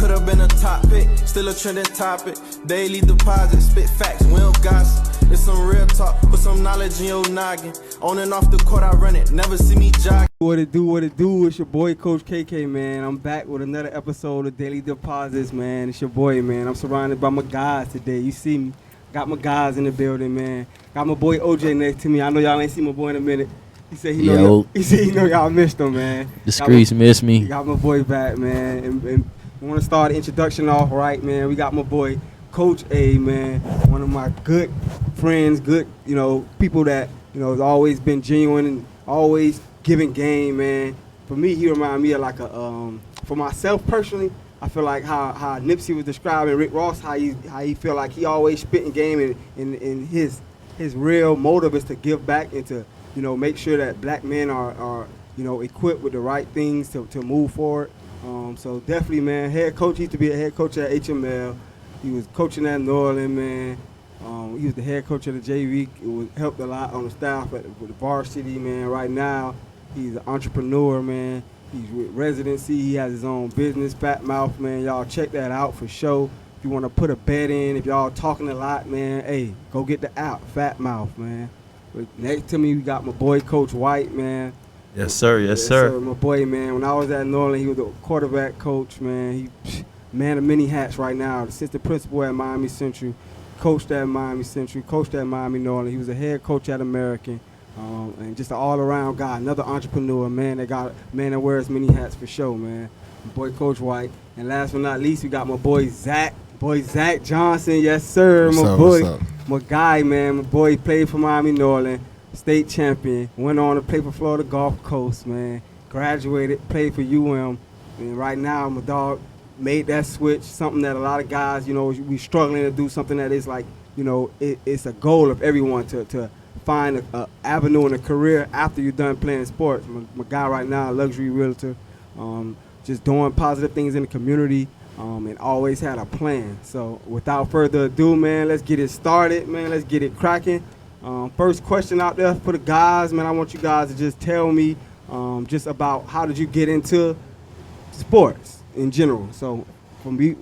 could've been a top pick, still a trending topic. Daily deposit, spit facts, we don't gossip. It's some real talk, put some knowledge in your noggin. On and off the court I run it, never see me jog. What it do, it's your boy Coach KK, man. I'm back with another episode of Daily Deposits, man. It's your boy, man. I'm surrounded by my guys today. You see me, got my guys in the building, man. Got my boy OJ next to me. I know y'all ain't seen my boy in a minute. He said he know y'all missed him, man. The streets miss me. Got my boy back, man. And we want to start the introduction off right, man. We got my boy Coach A, man. One of my good friends, good, people that, has always been genuine and always giving game, man. For me, he remind me of like for myself personally, I feel like how Nipsey was describing Rick Ross, how he feel like he always spitting game and his real motive is to give back and to, make sure that black men are equipped with the right things to move forward. So definitely, man, head coach. He used to be a head coach at HML. He was coaching at Norland, man. He was the head coach of the JV. It helped a lot on the staff with the varsity, man. Right now, he's an entrepreneur, man. He's with residency. He has his own business, Fatmouf, man. Y'all check that out for sure. If you want to put a bet in, if y'all talking a lot, man, hey, go get the app, Fatmouf, man. But next to me, we got my boy, Coach White, man. Yes, sir. Yes, sir. My boy, man. When I was at Norland, he was the quarterback coach, man. He man of many hats right now. Assistant principal at Miami Central, coached at Miami Central, coached at Miami Norland. He was a head coach at American, and just an all-around guy. Another entrepreneur, man. That wears many hats for sure, man. My boy, Coach White. And last but not least, we got my boy Zach. Zach Johnson. Yes, sir. What's up? My guy, man. My boy played for Miami Norland, state champion. Went on to play for Florida Gulf Coast, man. Graduated, played for UM. And right now, my dog made that switch, something that a lot of guys, we struggling to do, something that is like, it's a goal of everyone to find an avenue in a career after you're done playing sports. My guy right now, Luxury Realtor, just doing positive things in the community, and always had a plan. So without further ado, man, let's get it started, man. Let's get it cracking. First question out there for the guys, man. I want you guys to just tell me just about how did you get into sports in general. So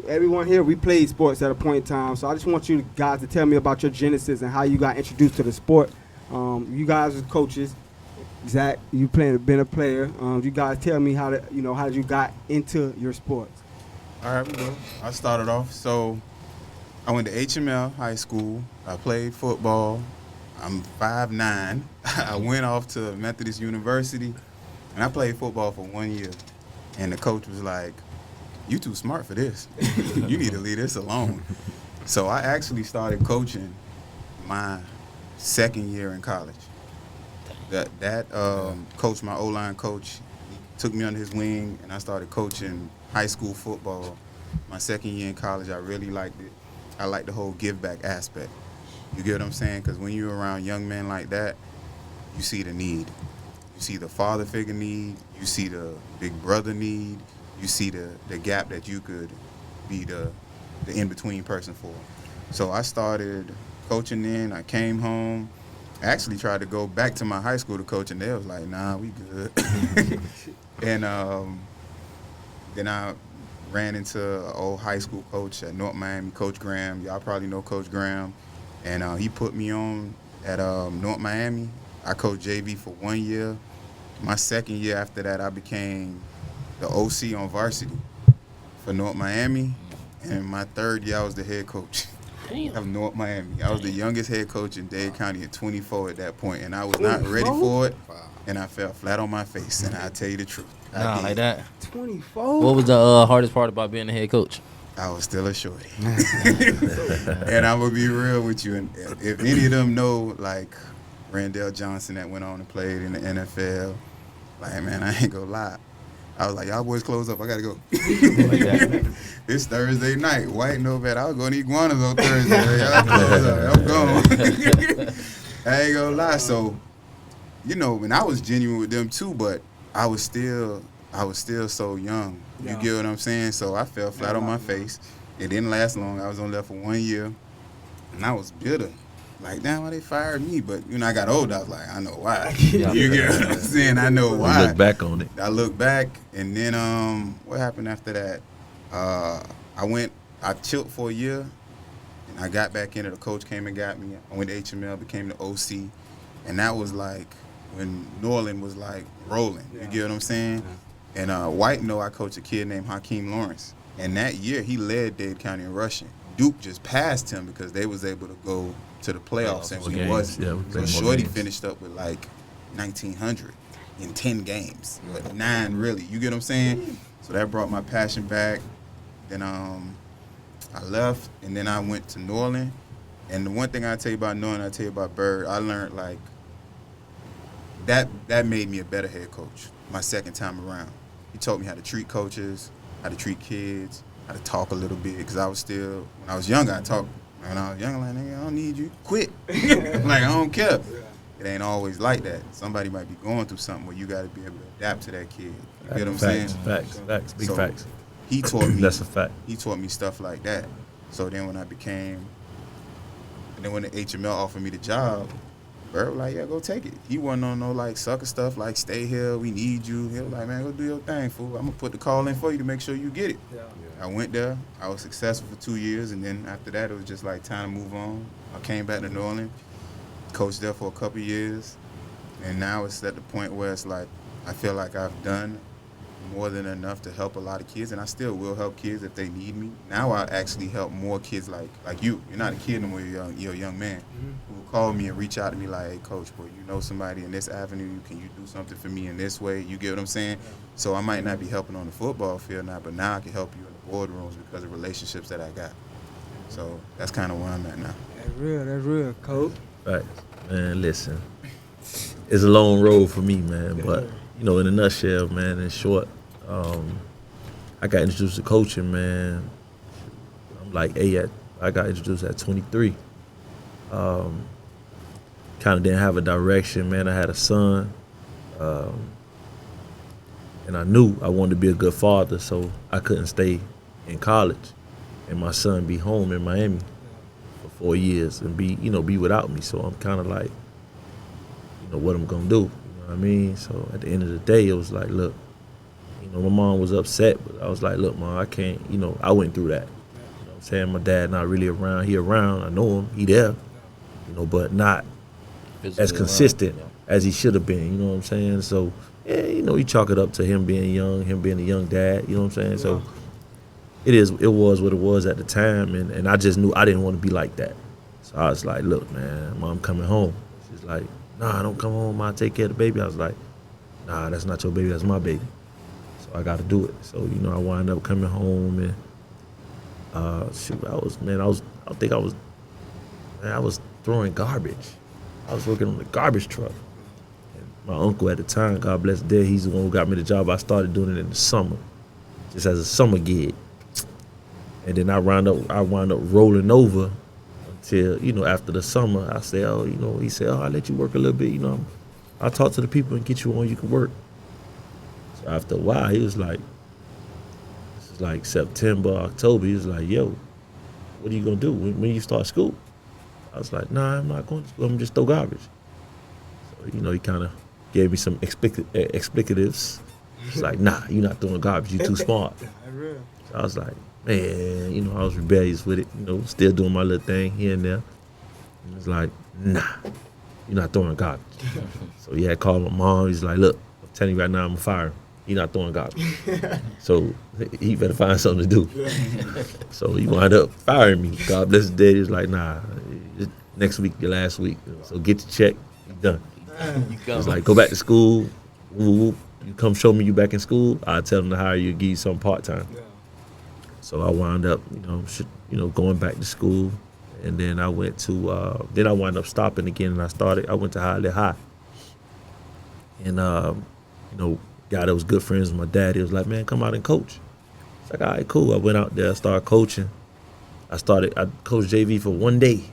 everyone here, we played sports at a point in time. So I just want you guys to tell me about your genesis and how you got introduced to the sport. You guys as coaches, Zach, you been a player. You guys tell me how you got into your sports. All right, well, I started off. So I went to HML High School. I played football. I'm 5'9". I went off to Methodist University, and I played football for 1 year. And the coach was like, "You too smart for this. You need to leave this alone." So I actually started coaching my second year in college. That coach, my O-line coach, he took me under his wing, and I started coaching high school football. My second year in college, I really liked it. I liked the whole give back aspect. You get what I'm saying? Because when you're around young men like that, you see the need. You see the father figure need. You see the big brother need. You see the gap that you could be the in-between person for. So I started coaching then. I came home. I actually tried to go back to my high school to coach, and they was like, "Nah, we good." And then I ran into an old high school coach at North Miami, Coach Graham. Y'all probably know Coach Graham. And he put me on at North Miami. I coached JV for 1 year. My second year after that, I became the OC on varsity for North Miami. And my third year, I was the head coach of North Miami. I was the youngest head coach in Dade County at 24 at that point, and I was not ready for it. And I fell flat on my face, and I'll tell you the truth. Nah, like that. 24? What was the hardest part about being a head coach? I was still a shorty. And I'm going to be real with you. And if any of them know, like, Randall Johnson that went on and played in the NFL, like, man, I ain't going to lie. I was like, y'all boys close up. I got to go. It's Thursday night. White no bet. I was going to eat iguanas on Thursday. Y'all close up. I'm gone. I ain't going to lie. So, and I was genuine with them too, but I was still so young. You get what I'm saying? So I fell flat on my face. It didn't last long. I was only there for 1 year, and I was bitter. Like, damn, why they fired me? But, I got older. I was like, I know why. You get what I'm saying? I know why. Look back on it. I look back, and then what happened after that? I chilled for a year, and I got back in it. The coach came and got me. I went to HML, became the OC, and that was like when Norland was like rolling. You get what I'm saying? And White know I coached a kid named Hakeem Lawrence, and that year he led Dade County in rushing. Duke just passed him because they was able to go to the playoffs, and we wasn't. So Shorty finished up with like 1,900 in 10 games, but 9 really. You get what I'm saying? So that brought my passion back. Then I left, and then I went to Norland. And the one thing I tell you about Norland, I tell you about Bird, I learned like that made me a better head coach my second time around. He taught me how to treat coaches, how to treat kids, how to talk a little bit, because I was still, when I was younger, I talked. When I was younger, like, nigga, I don't need you. Quit. Like, I don't care. It ain't always like that. Somebody might be going through something where you got to be able to adapt to that kid. You get what I'm saying? Facts, big facts. He taught me. That's a fact. He taught me stuff like that. So then when the HML offered me the job, Bird was like, yeah, go take it. He wasn't on no like sucker stuff like stay here, we need you. He was like, man, go do your thing, fool. I'm gonna put the call in for you to make sure you get it. I went there. I was successful for 2 years, and then after that, it was just like time to move on. I came back to Norland, coached there for a couple years, and now it's at the point where it's like I feel like I've done more than enough to help a lot of kids, and I still will help kids if they need me. Now I actually help more kids like you. You're not a kid no more, you're a young man who will call me and reach out to me like, hey, coach, boy, you know somebody in this avenue, can you do something for me in this way? You get what I'm saying? So I might not be helping on the football field now, but now I can help you in the boardrooms because of relationships that I got. So that's kind of where I'm at now. That's real, coach. Right. Man, listen. It's a long road for me, man, but, you know, in a nutshell, man, in short, I got introduced to coaching, man. I'm like, I got introduced at 23. Kind of didn't have a direction, man. I had a son, and I knew I wanted to be a good father, so I couldn't stay in college and my son be home in Miami for 4 years and be without me. So I'm kind of like, what I'm gonna do? You know what I mean? So at the end of the day, it was like, look, my mom was upset, but I was like, look, Mom, I can't, I went through that. You know what I'm saying? My dad not really around. He around. I know him. He there. But not as consistent as he should have been. You know what I'm saying? So, yeah, you chalk it up to him being young, him being a young dad. You know what I'm saying? So it was what it was at the time, and I just knew I didn't want to be like that. So I was like, look, man, Mom coming home. She's like, nah, don't come home, Mom, take care of the baby. I was like, nah, that's not your baby, that's my baby. So I got to do it. So, I wound up coming home, and I was throwing garbage. I was working on the garbage truck. And my uncle at the time, God bless him, he's the one who got me the job. I started doing it in the summer, just as a summer gig. And then I wound up rolling over until, after the summer, I said, he said, I'll let you work a little bit, I'll talk to the people and get you on, you can work. So after a while, he was like, this is like September, October, he was like, yo, what are you gonna do when you start school? I was like, nah, I'm not going to school, I'm just throw garbage. So, he kind of gave me some explicatives. He's like, nah, you're not throwing garbage, you're too smart. So I was like, man, I was rebellious with it, still doing my little thing here and there. And it was like, nah, you're not throwing garbage. So he had called my mom. He's like, look, I'm telling you right now, I'm going to fire him. He's not throwing garbage. So he better find something to do. So he wound up firing me. God bless his dad. He was like, nah, next week, your last week. So get your check, you're done. He was like, go back to school. You come show me you back in school, I'll tell them to hire you, give you some part-time. So I wound up, going back to school, and then I went to, then I wound up stopping again, and I went to Hialeah High. And, guy that was good friends with my dad, he was like, man, come out and coach. It's like, all right, cool. I went out there, started coaching. I coached JV for 1 day.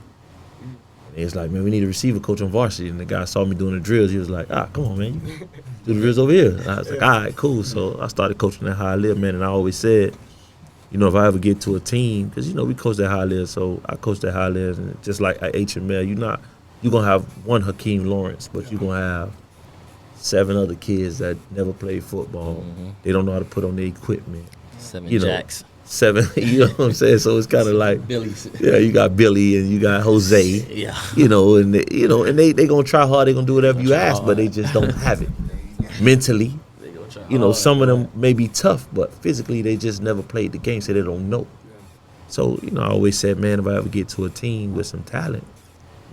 And he was like, man, we need a receiver coach on varsity. And the guy saw me doing the drills. He was like, come on, man, you do the drills over here. And I was like, all right, cool. So I started coaching at Hialeah, man, and I always said, if I ever get to a team, because, we coached at Hialeah, so I coached at Hialeah, and just like at HML, you're going to have one Hakeem Lawrence, but you're going to have 7 other kids that never played football. Mm-hmm. They don't know how to put on their equipment. 7 jacks. 7. You know what I'm saying? So it's kind of like, Billy's. yeah, you got Billy and you got Jose. Yeah. You know, and they gonna try hard. They gonna do whatever you ask, but they just don't have it mentally. They gonna try You know, hard, some of man. them may be tough, but physically they just never played the game, so they don't know. So, you know, I always said, man, if I ever get to a team with some talent,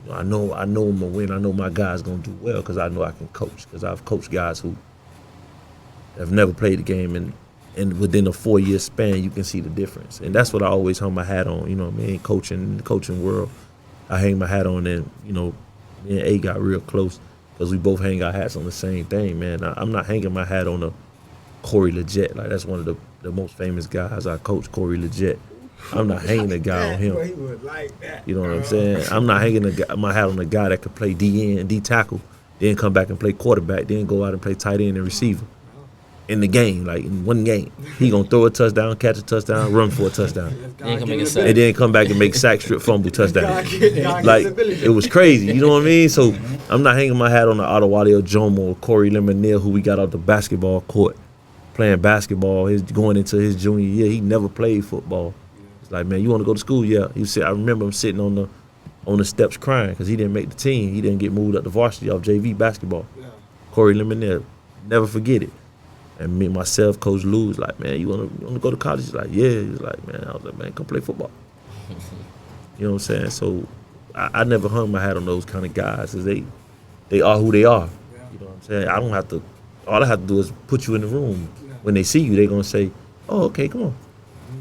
you know, I know I'm gonna win. I know my guys gonna do well because I know I can coach. Because I've coached guys who have never played the game, and within a 4-year span, you can see the difference. And that's what I always hung my hat on. You know what I mean? The coaching world, I hang my hat on, and you know, me and A got real close because we both hang our hats on the same thing, man. I'm not hanging my hat on a Corey Leggett. Like, that's one of the most famous guys I coach, Corey Leggett. I'm not hanging a guy on him. He would like that. You know what I'm saying? I'm not hanging my hat on a guy that could play DN and D tackle, then come back and play quarterback, then go out and play tight end and receiver. In the game, like in one game, he gonna throw a touchdown, catch a touchdown, run for a touchdown, Then come make a sack. and then come back and make sack, strip, fumble, touchdown. Like, it was crazy. You know what I mean? So I'm not hanging my hat on the Adewale Ojomo or Corey Lemonnier, who we got off the basketball court playing basketball. He's going into his junior year. He never played football. It's like, man, you want to go to school? Yeah. I remember him sitting on the steps crying because he didn't make the team. He didn't get moved up to varsity off JV basketball. Corey Lemonnier, never forget it. And me, myself, Coach Lou was like, man, you want to go to college? He's like, yeah. He was like, man, I was like, man, come play football. You know what I'm saying? So I never hung my hat on those kind of guys because they are who they are. You know what I'm saying? I don't have to, all I have to do is put you in the room. When they see you, they're going to say, oh, okay, come on.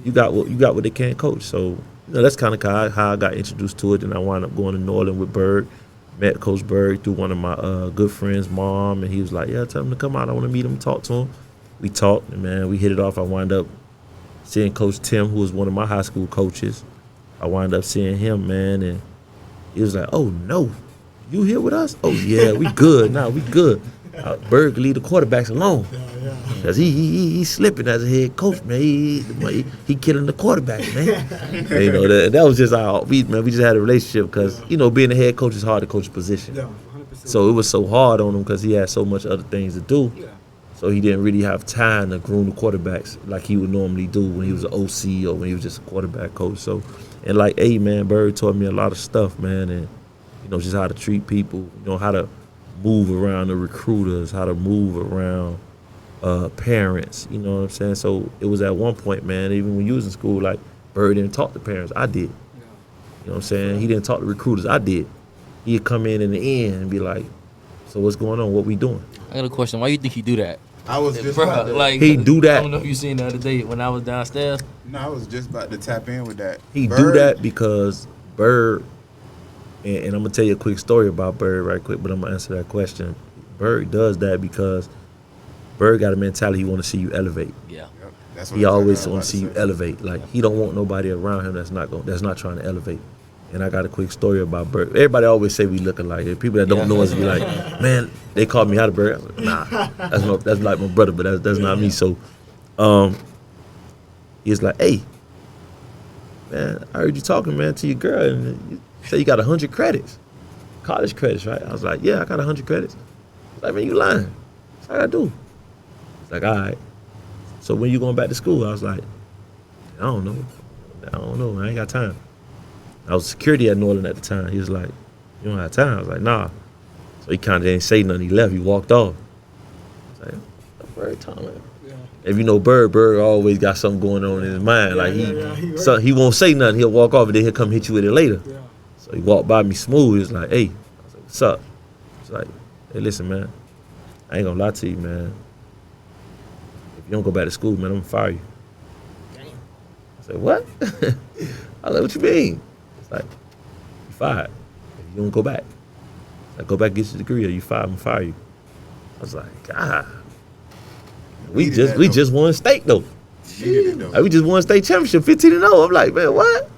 You got what they can coach. So, you know, that's kind of how I got introduced to it. And I wound up going to Norland with Berg. Met Coach Berg through one of my good friends' mom, and he was like, yeah, tell him to come out. I want to meet him and talk to him. We talked, and man, we hit it off. I wound up seeing Coach Tim, who was one of my high school coaches. I wound up seeing him, man, and he was like, oh, no, you here with us? Oh, yeah, we good. Nah, we good. Berg leave the quarterbacks alone. Because he's slipping as a head coach, man. He killing the quarterback, man. And, you know, that was just we just had a relationship because, you know, being a head coach is hard to coach a position. Yeah, 100%. So it was so hard on him because he had so much other things to do. Yeah. So he didn't really have time to groom the quarterbacks like he would normally do when he was an OC or when he was just a quarterback coach. So, and like, hey, man, Berg taught me a lot of stuff, man, and, you know, just how to treat people, you know, how to move around the recruiters, how to move around parents, you know what I'm saying? So it was at one point, man, even when you was in school, like, Berg didn't talk to parents. I did. You know what I'm saying? He didn't talk to recruiters. I did. He'd come in the end and be like, so what's going on? What we doing? I got a question. Why you think he do that? I was just Bruh, about to, like, He do that. I don't know if you seen the other day when I was downstairs. no, I was just about to tap in with that. He do Bird- that because Berg, and I'm going to tell you a quick story about Berg right quick, but I'm going to answer that question. Berg does that because Berg got a mentality he want to see you elevate. Yeah. Yep, that's what He exactly always I was want about to see you say. elevate. Like, he don't want nobody around him that's not trying to elevate. And I got a quick story about Berg. Everybody always say we look alike. People that don't know us be like, man, they call me out of Berg. I was like, nah, that's like my brother, but that's not me. So, he's like, hey, man, I heard you talking, man, to your girl, and you say you got 100 credits, college credits, right? I was like, yeah, I got 100 credits. He's like, man, you lying. That's what I do. He's like, all right. So when you going back to school? I was like, I don't know. I ain't got time. I was security at Norland at the time. He was like, you don't have time? I was like, nah. So he kind of didn't say nothing. He left. He walked off. I was like, Berg Thomas. Yeah. If you know Berg always got something going on in his mind. Like he won't say nothing. He'll walk off and then he'll come hit you with it later. Yeah. So he walked by me smooth. He was like, hey. I was like, what's up? He's like, hey, listen, man. I ain't gonna lie to you, man. If you don't go back to school, man, I'm gonna fire you. I said, what? I was like, what you mean? It's like, you fired. If you don't go back. Like, go back and get your degree or you fired, I'm gonna fire you. I was like, God. We just won state though. Like, we just won state championship, 15-0. I'm like, man, what?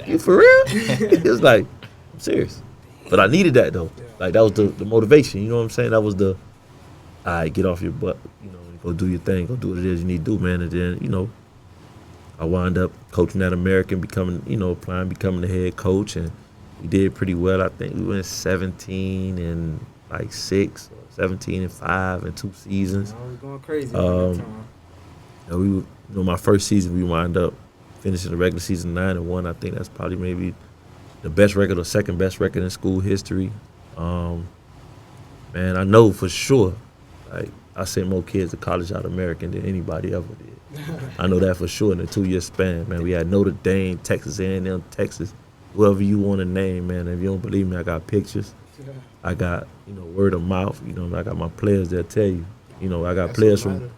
You for real? It was like, I'm serious. But I needed that though. Like, that was the motivation. You know what I'm saying? That was the, all right, get off your butt. You know, go do your thing. Go do what it is you need to do, man. And then, you know, I wound up coaching at American, becoming the head coach, and we did pretty well. I think we went 17-6, 17-5 in 2 seasons. I was going crazy at that time. And my first season we wound up finishing the regular season 9-1. I think that's probably maybe the best record or second best record in school history. Man, I know for sure, like, I sent more kids to college out of American than anybody ever did. I know that for sure in a 2-year span, man. We had Notre Dame, Texas A&M, Texas, whoever you want to name, man. If you don't believe me, I got pictures. I got, word of mouth. I got my players that tell you. I got players from,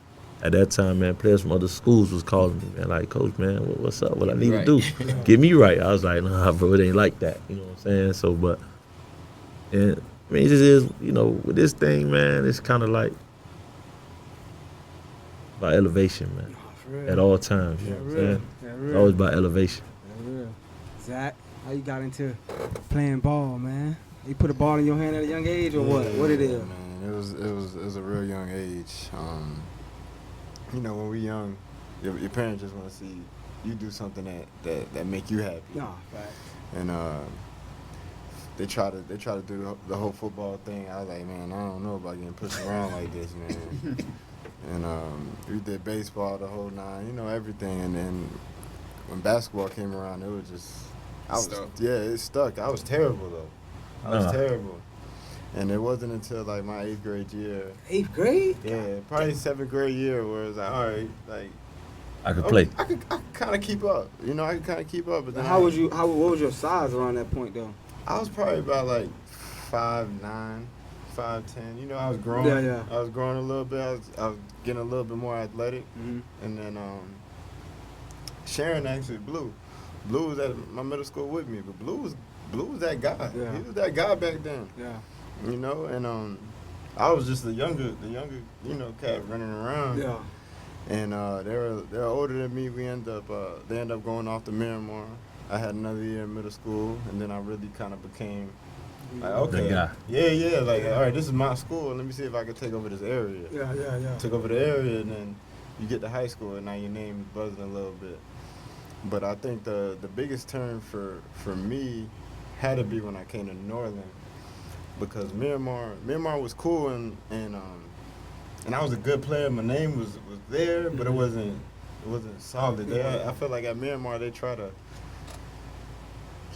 at that time, man, players from other schools was calling me, man, like, Coach, man, what's up? What I need to do? Get me right. I was like, nah, bro, it ain't like that. You know what I'm saying? So, but, and I mean, it just is, with this thing, man, it's kind of like about elevation, man, at all times. You know what I'm saying? It's always about elevation. Zach, how you got into playing ball, man? You put a ball in your hand at a young age, or what? What it is? Man, it was a real young age. When we young, your parents just want to see you do something that make you happy. No, fact. And they try to do the whole football thing. I was like, man, I don't know about getting pushed around like this, man. And we did baseball the whole nine, everything. And then when basketball came around, it was just, it stuck. I was terrible though. I was terrible. And it wasn't until like my 8th grade year. 8th grade? Yeah, probably 7th grade year where it was like, all right, like I could play. I could kind of keep up. I could kind of keep up. But then what was your size around that point though? I was probably about like 5'9", 5'10". I was growing. Yeah. I was growing a little bit. I was getting a little bit more athletic. Mm-hmm. And then Sharon actually, Blue was at my middle school with me, but Blue was that guy. Yeah. He was that guy back then. Yeah. And I was just the younger, cat running around. Yeah. And they were older than me. They ended up going off to Miramar. I had another year in middle school, and then I really kind of became like, okay, guy. Yeah, like, all right, this is my school. Let me see if I can take over this area. Yeah. Took over the area, and then you get to high school, and now your name is buzzing a little bit. But I think the biggest turn for me had to be when I came to Norland, because Miramar was cool, and I was a good player. My name was there, but it wasn't solid. I feel like at Miramar they try to,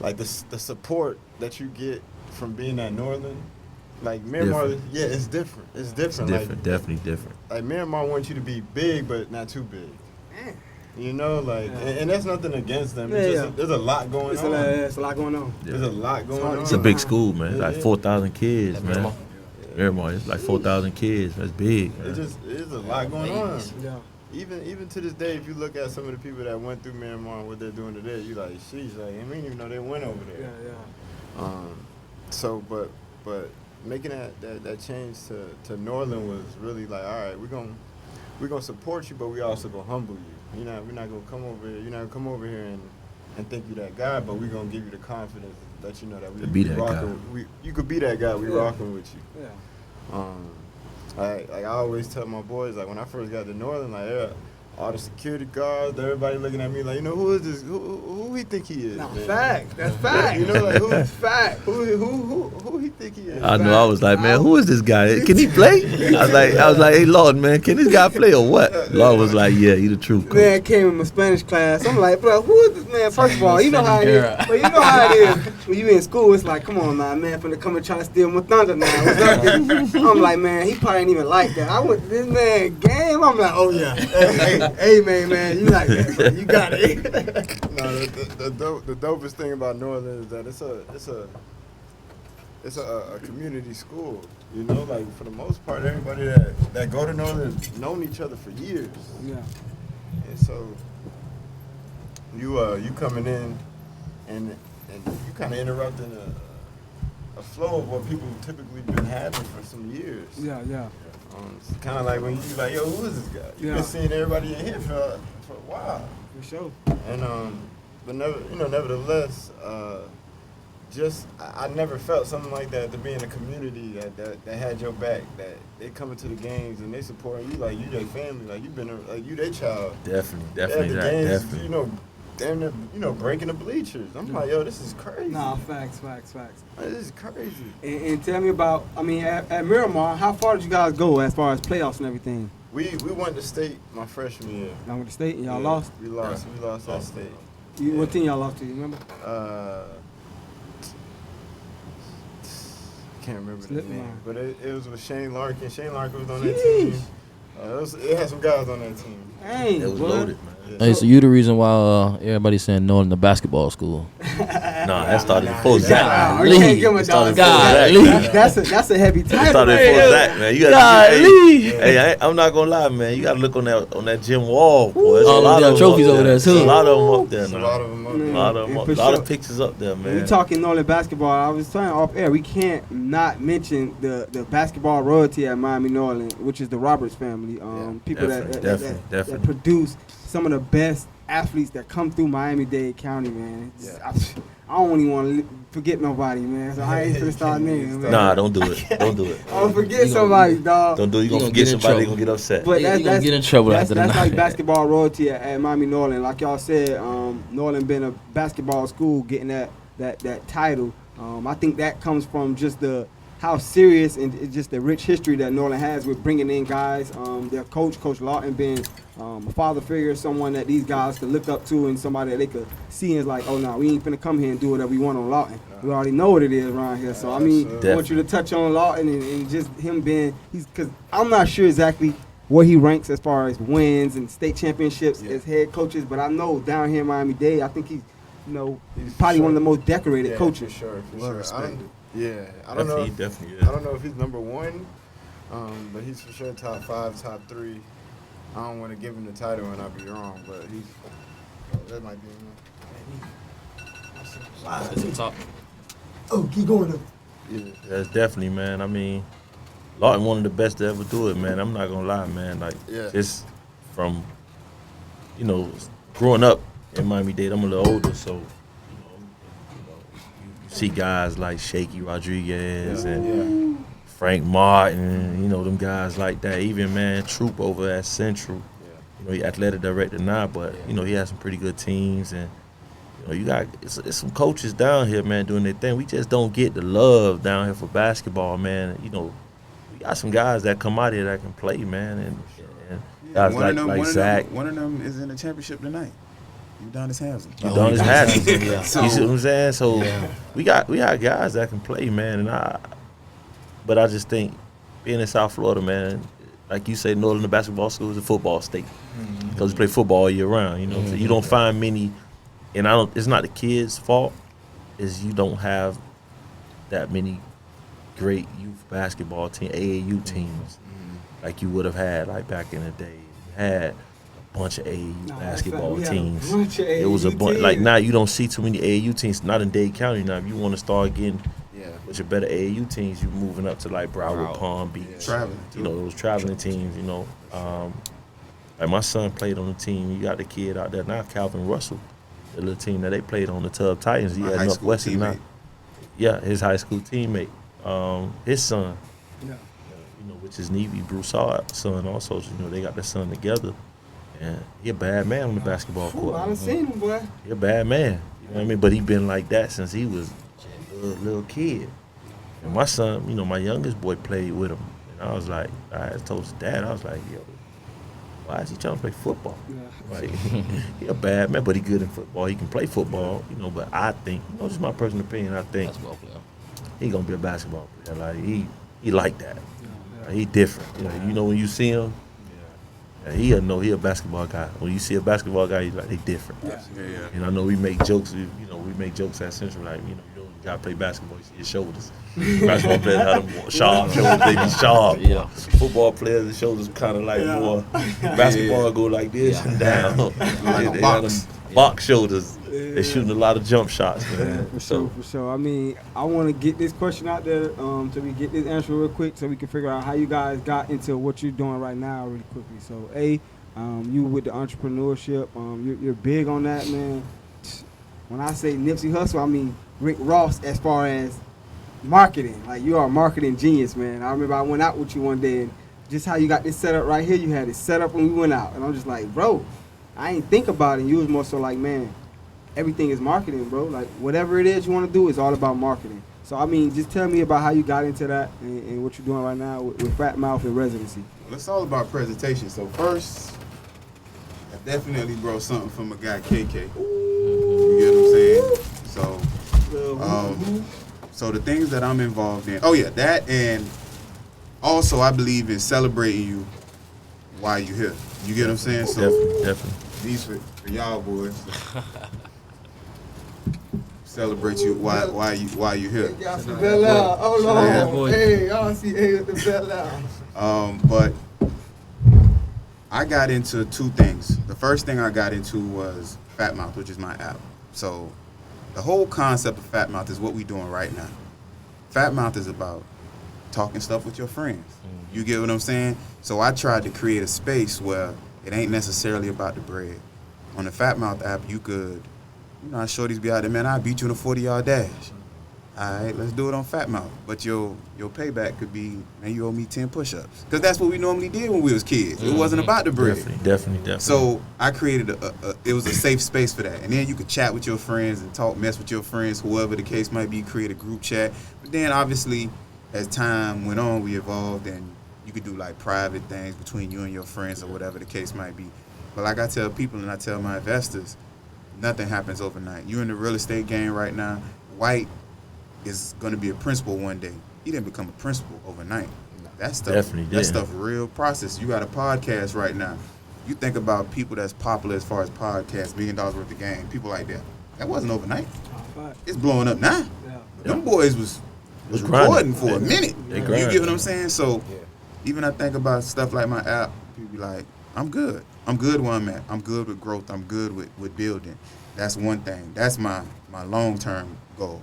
like, the support that you get from being at Norland, like Miramar, it's different. It's different. Like, Definitely different. Like Miramar wants you to be big, but not too big. And that's nothing against them. There's a lot going on. It's a lot going on. There's a lot going on. It's a big school, man. Like 4,000 kids, man. Miramar, it's like 4,000 kids. That's big, man. It is a lot going on. Yeah. Even to this day, if you look at some of the people that went through Miramar and what they're doing today, you like, sheesh, like, I didn't even know they went over there. Yeah. So, but making that change to Norland was really like, all right, we're gonna support you, but we also gonna humble you. We're not gonna come over here. You're not gonna come over here and think you're that guy, but we're gonna give you the confidence that you know that we be that rocking. You could be that guy. We rocking with you. Yeah. I always tell my boys, like, when I first got to Northern, like, all the security guards, everybody looking at me like, who is this? Who he think he is? No, man? fact. That's fact. Like, who's fact? Who he think he is? I know. I was like, man, who is this guy? Can he play? I was like, hey, Lord, man, can this guy play or what? Lord was like, yeah, he the truth. Coach. Man came in my Spanish class. I'm like, bro, who is this man? First of all, you know how it is. But you know how it is. When you in school, it's like, come on, man, finna come and try to steal my thunder now. What's up? I'm like, man, he probably ain't even like that. I went to this man game. I'm like, oh yeah, hey, man, you like that, bro. You got it. No, the dopest thing about Northern is that it's a community school. Like, for the most part, everybody that go to Northern known each other for years. Yeah. And so you coming in and you kind of interrupting a flow of what people typically been having for some years. Yeah. It's kind of like when you like, yo, who is this guy? You've been seeing everybody in here for a while. For sure. And but nevertheless, I never felt something like that, to be in a community that had your back, that they coming to the games and they supporting you like you their family, like you been like you their child. Definitely, At the games, definitely. damn near, breaking the bleachers. I'm like, yo, this is crazy. Nah, facts. Like, this is crazy. And tell me about, at Miramar, how far did you guys go as far as playoffs and everything? We went to state my freshman year. Y'all went to state and y'all Yeah, lost. We lost. We lost that state. What team y'all lost to? You remember? Can't remember Slip the name, line. but it was with Shane Larkin. Shane Larkin was on that team. It had some guys on that team. Dang, It was boy. loaded, man. Hey, so you the reason why everybody's saying Norland the basketball school? Nah, that started before Oh, Zach. you can't give him a It started dog. before Zach. That's a heavy It title. started right before there. Zach, man. You gotta, I'm not gonna lie, man. You gotta look on that gym wall, boy. There's All them damn trophies over there, There's too. A lot of them up there, There's a lot of them up there. A lot of them, Yeah, a for lot sure. of pictures up there, When man. we talking Norland basketball, I was saying off air, we can't not mention the basketball royalty at Miami Norland, which is the Roberts family. People that Definitely. produce some of the best athletes that come through Miami-Dade County, man. I don't even want to forget nobody, man. So I ain't finna start naming, man. Nah, don't do it. Don't do it. I don't forget somebody, dog. Don't do it. You You gonna gonna forget get in somebody. They trouble. gonna get upset. But You gonna get in trouble after the that's like night. basketball royalty at Miami Norland. Like y'all said, Norland been a basketball school, getting that title. I think that comes from just how serious and just the rich history that Norland has with bringing in guys. Their coach, Coach Lawton, being a father figure, someone that these guys could look up to and somebody that they could see and is like, oh no, we ain't finna come here and do whatever we want on Lawton. We already know what it is around here. So I mean, I want you to touch on Lawton and just him being, because I'm not sure exactly where he ranks as far as wins and state championships as head coaches, but I know down here in Miami-Dade, I think he's probably one of the most decorated coaches. For Well sure. respected. I don't know. Definitely. I don't know if he's number one, but he's for sure top 5, top 3. I don't want to give him the title and I'll be wrong, but that might be him. Oh, keep going though. Yeah. That's definitely, man. I mean, Lawton one of the best to ever do it, man. I'm not gonna lie, man. Like, just from, growing up in Miami-Dade, I'm a little older, so you see guys like Shaky Rodriguez and Frank Martin, them guys like that. Even, man, Troop over at Central. He athletic director now, but he has some pretty good teams, and you got it's some coaches down here, man, doing their thing. We just don't get the love down here for basketball, man. We got some guys that come out here that can play, man, and guys like Zach. One of them is in the championship tonight. Udonis Haslem. Udonis Haslem. Yeah. You see what I'm saying? So we got guys that can play, man, but I just think being in South Florida, man, like you say, Norland basketball school is a football state because you play football all year round. So you don't find many, and it's not the kids' fault, is you don't have that many great youth basketball team, AAU teams, like you would have had like back in the day. You had a bunch of AAU basketball teams. It was a bunch. Like now, you don't see too many AAU teams. Not in Dade County now. If you want to start getting with your better AAU teams, you're moving up to like Broward, Palm Beach. Traveling. Those traveling teams. Like my son played on the team. You got the kid out there now, Calvin Russell, the little team that they played on, the Tub Titans. He had Northwestern now. Yeah, his high school teammate. His son, which is Nevy Broussard's son also. They got their son together. And he a bad man on the basketball court. I done seen him, boy. He a bad man. You know what I mean? But he been like that since he was a little kid. And my son, my youngest boy played with him. And I was like, I told his dad, I was like, yo, why is he trying to play football? Like, he a bad man, but he good in football. He can play football, but I think, this is my personal opinion, I think he gonna be a basketball player. Like he like that. Like, he different. When you see him, he'll know he a basketball guy. When you see a basketball guy, he's like, they different. And I know we make jokes. We make jokes at Central, like you gotta play basketball. You see his shoulders. Basketball players have them sharp shoulders. They be sharp. Yeah. Football players, the shoulders kind of like more. Basketball go like this and down. They have them box shoulders. They shooting a lot of jump shots, man. For sure. I mean, I want to get this question out there so we get this answer real quick so we can figure out how you guys got into what you're doing right now really quickly. So, you with the entrepreneurship, you're big on that, man. When I say Nipsey Hussle, I mean Rick Ross as far as marketing. Like, you are a marketing genius, man. I remember I went out with you one day and just how you got this set up right here, you had it set up when we went out. And I'm just like, bro, I ain't think about it. And you was more so like, man, everything is marketing, bro. Like, whatever it is you want to do, it's all about marketing. So, I mean, just tell me about how you got into that and what you're doing right now with Fatmouf and residency. Well, it's all about presentation. So first, I definitely brought something from a guy, KK. You get what I'm saying? So the things that I'm involved in. Oh yeah, that, and also I believe in celebrating you while you're here. You get what I'm saying? So Definitely. these for y'all boys. Celebrate you while you're here. Y'all see Bell out. Hold Yeah, on. boy. Hey, y'all see A with the Bell out. But I got into two things. The first thing I got into was Fatmouf, which is my app. So the whole concept of Fatmouf is what we're doing right now. Fatmouf is about talking stuff with your friends. You get what I'm saying? So I tried to create a space where it ain't necessarily about the bread. On the Fatmouf app, you could, shorties be out there, man, I beat you in a 40-yard dash. All right, let's do it on Fatmouf. But your payback could be, man, you owe me 10 push-ups. Because that's what we normally did when we was kids. It wasn't about the bread. Definitely. So I created it was a safe space for that. And then you could chat with your friends and talk, mess with your friends, whoever the case might be, create a group chat. But then obviously, as time went on, we evolved, and you could do like private things between you and your friends or whatever the case might be. But like I tell people and I tell my investors, nothing happens overnight. You're in the real estate game right now. White is going to be a principal one day. He didn't become a principal overnight. That stuff, real process. You got a podcast right now. You think about people that's popular as far as podcasts, $1 million worth of game, people like that. That wasn't overnight. It's blowing up now. Them boys was recording for a minute. You get what I'm saying? So even I think about stuff like my app, people be like, I'm good. I'm good where I'm at. I'm good with growth. I'm good with building. That's one thing. That's my long-term goal.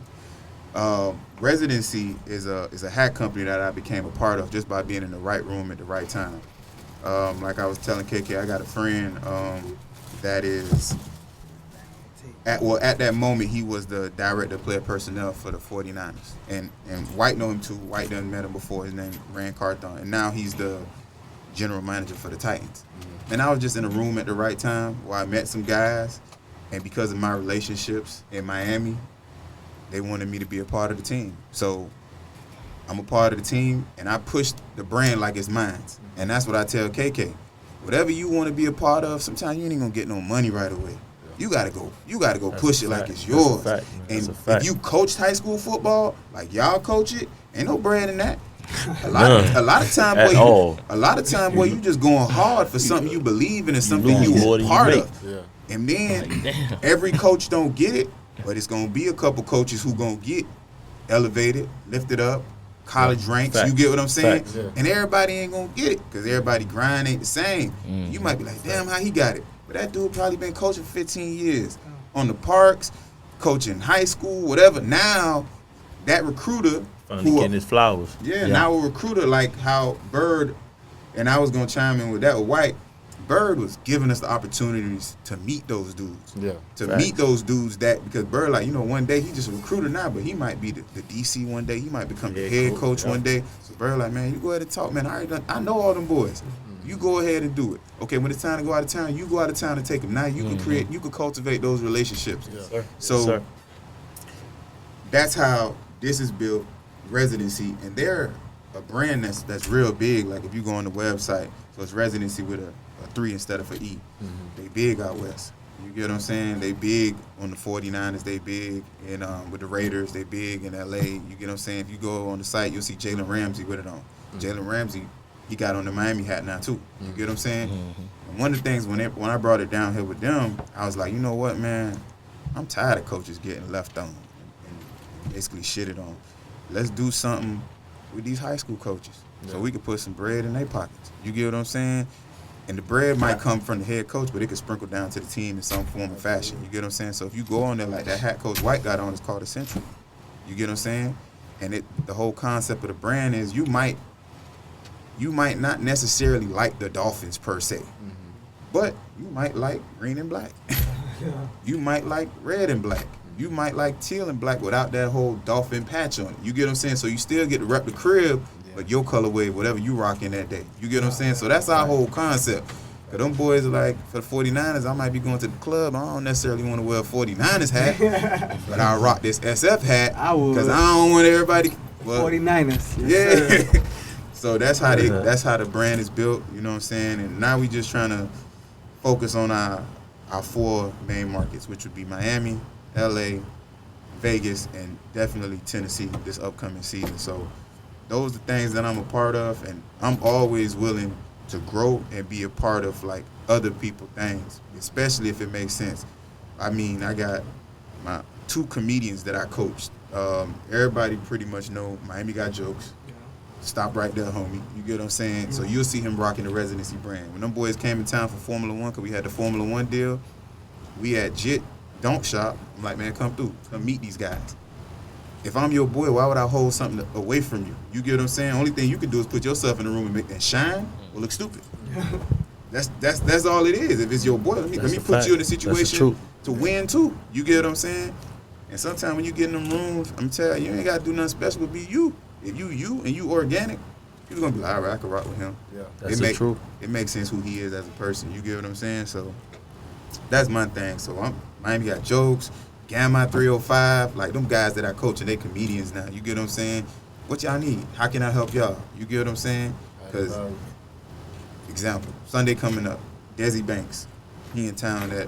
Residency is a hat company that I became a part of just by being in the right room at the right time. Like I was telling KK, I got a friend that is at that moment he was the director of player personnel for the 49ers. And White know him too. White done met him before. His name Rand Carthon. And now he's the general manager for the Titans. And I was just in a room at the right time where I met some guys, and because of my relationships in Miami, they wanted me to be a part of the team. So I'm a part of the team, and I pushed the brand like it's mine. And that's what I tell KK. Whatever you want to be a part of, sometimes you ain't gonna get no money right away. You gotta go push it like it's yours. And if you coached high school football like y'all coach it, ain't no bread in that. A lot of time, boy, you just going hard for something you believe in and something you a part of. Yeah. And then every coach don't get it, but it's gonna be a couple coaches who gonna get elevated, lifted up, college ranks. You get what I'm saying? And everybody ain't gonna get it because everybody grind ain't the same. You might be like, damn, how he got it? But that dude probably been coaching 15 years on the parks, coaching high school, whatever. Now that recruiter. Finally getting his flowers. Now a recruiter like how Bird, and I was going to chime in with that with White, Bird was giving us the opportunities to meet those dudes. Meet those dudes because Bird, like, one day he just a recruiter now, but he might be the DC one day. He might become the head coach one day. So Bird like, man, you go ahead and talk, man. I know all them boys. You go ahead and do it. Okay, when it's time to go out of town, you go out of town and take them. Now you can you can cultivate those relationships. So that's how this is built. Residency, and they're a brand that's real big. Like if you go on the website, so it's Residency with a 3 instead of an E. They big out west. You get what I'm saying? They big on the 49ers. They big in with the Raiders. They big in LA. You get what I'm saying? If you go on the site, you'll see Jalen Ramsey with it on. Jalen Ramsey, he got on the Miami hat now too. You get what I'm saying? And one of the things when I brought it down here with them, I was like, you know what, man? I'm tired of coaches getting left on and basically shitted on. Let's do something with these high school coaches so we can put some bread in their pockets. You get what I'm saying? And the bread might come from the head coach, but it could sprinkle down to the team in some form or fashion. You get what I'm saying? So if you go on there like that hat Coach White got on, it's called Essential. You get what I'm saying? And the whole concept of the brand is you might not necessarily like the Dolphins per se, but you might like green and black. You might like red and black. You might like teal and black without that whole dolphin patch on it. You get what I'm saying? So you still get to rep the crib, but your colorway, whatever you rocking that day. You get what I'm saying? So that's our whole concept. Because them boys are like, for the 49ers, I might be going to the club. I don't necessarily want to wear a 49ers hat, but I'll rock this SF hat. I would. Because I don't want everybody. 49ers. Yes, So that's how the brand is built. You know what I'm saying? And now we just trying to focus on our 4 main markets, which would be Miami, LA, Vegas, and definitely Tennessee this upcoming season. So those are things that I'm a part of, and I'm always willing to grow and be a part of like other people's things, especially if it makes sense. I mean, I got my 2 comedians that I coached. Everybody pretty much know Miami Got Jokes. Stop right there, homie. You get what I'm saying? So you'll see him rocking the residency brand. When them boys came in town for Formula One, because we had the Formula One deal, we had JIT, Don't Shop. I'm like, man, come through. Come meet these guys. If I'm your boy, why would I hold something away from you? You get what I'm saying? Only thing you can do is put yourself in the room and shine or look stupid. That's all it is. If it's your boy, let me put you in a situation to win too. You get what I'm saying? And sometimes when you get in them rooms, I'm telling you, you ain't got to do nothing special but be you. If you and you organic, you're going to be like, all right, I can rock with him. Yeah, that's true. It makes sense who he is as a person. You get what I'm saying? So that's my thing. So Miami Got Jokes, Gamma 305, like them guys that I coach and they comedians now. You get what I'm saying? What y'all need? How can I help y'all? You get what I'm saying? Because, example, Sunday coming up, Desi Banks, he in town at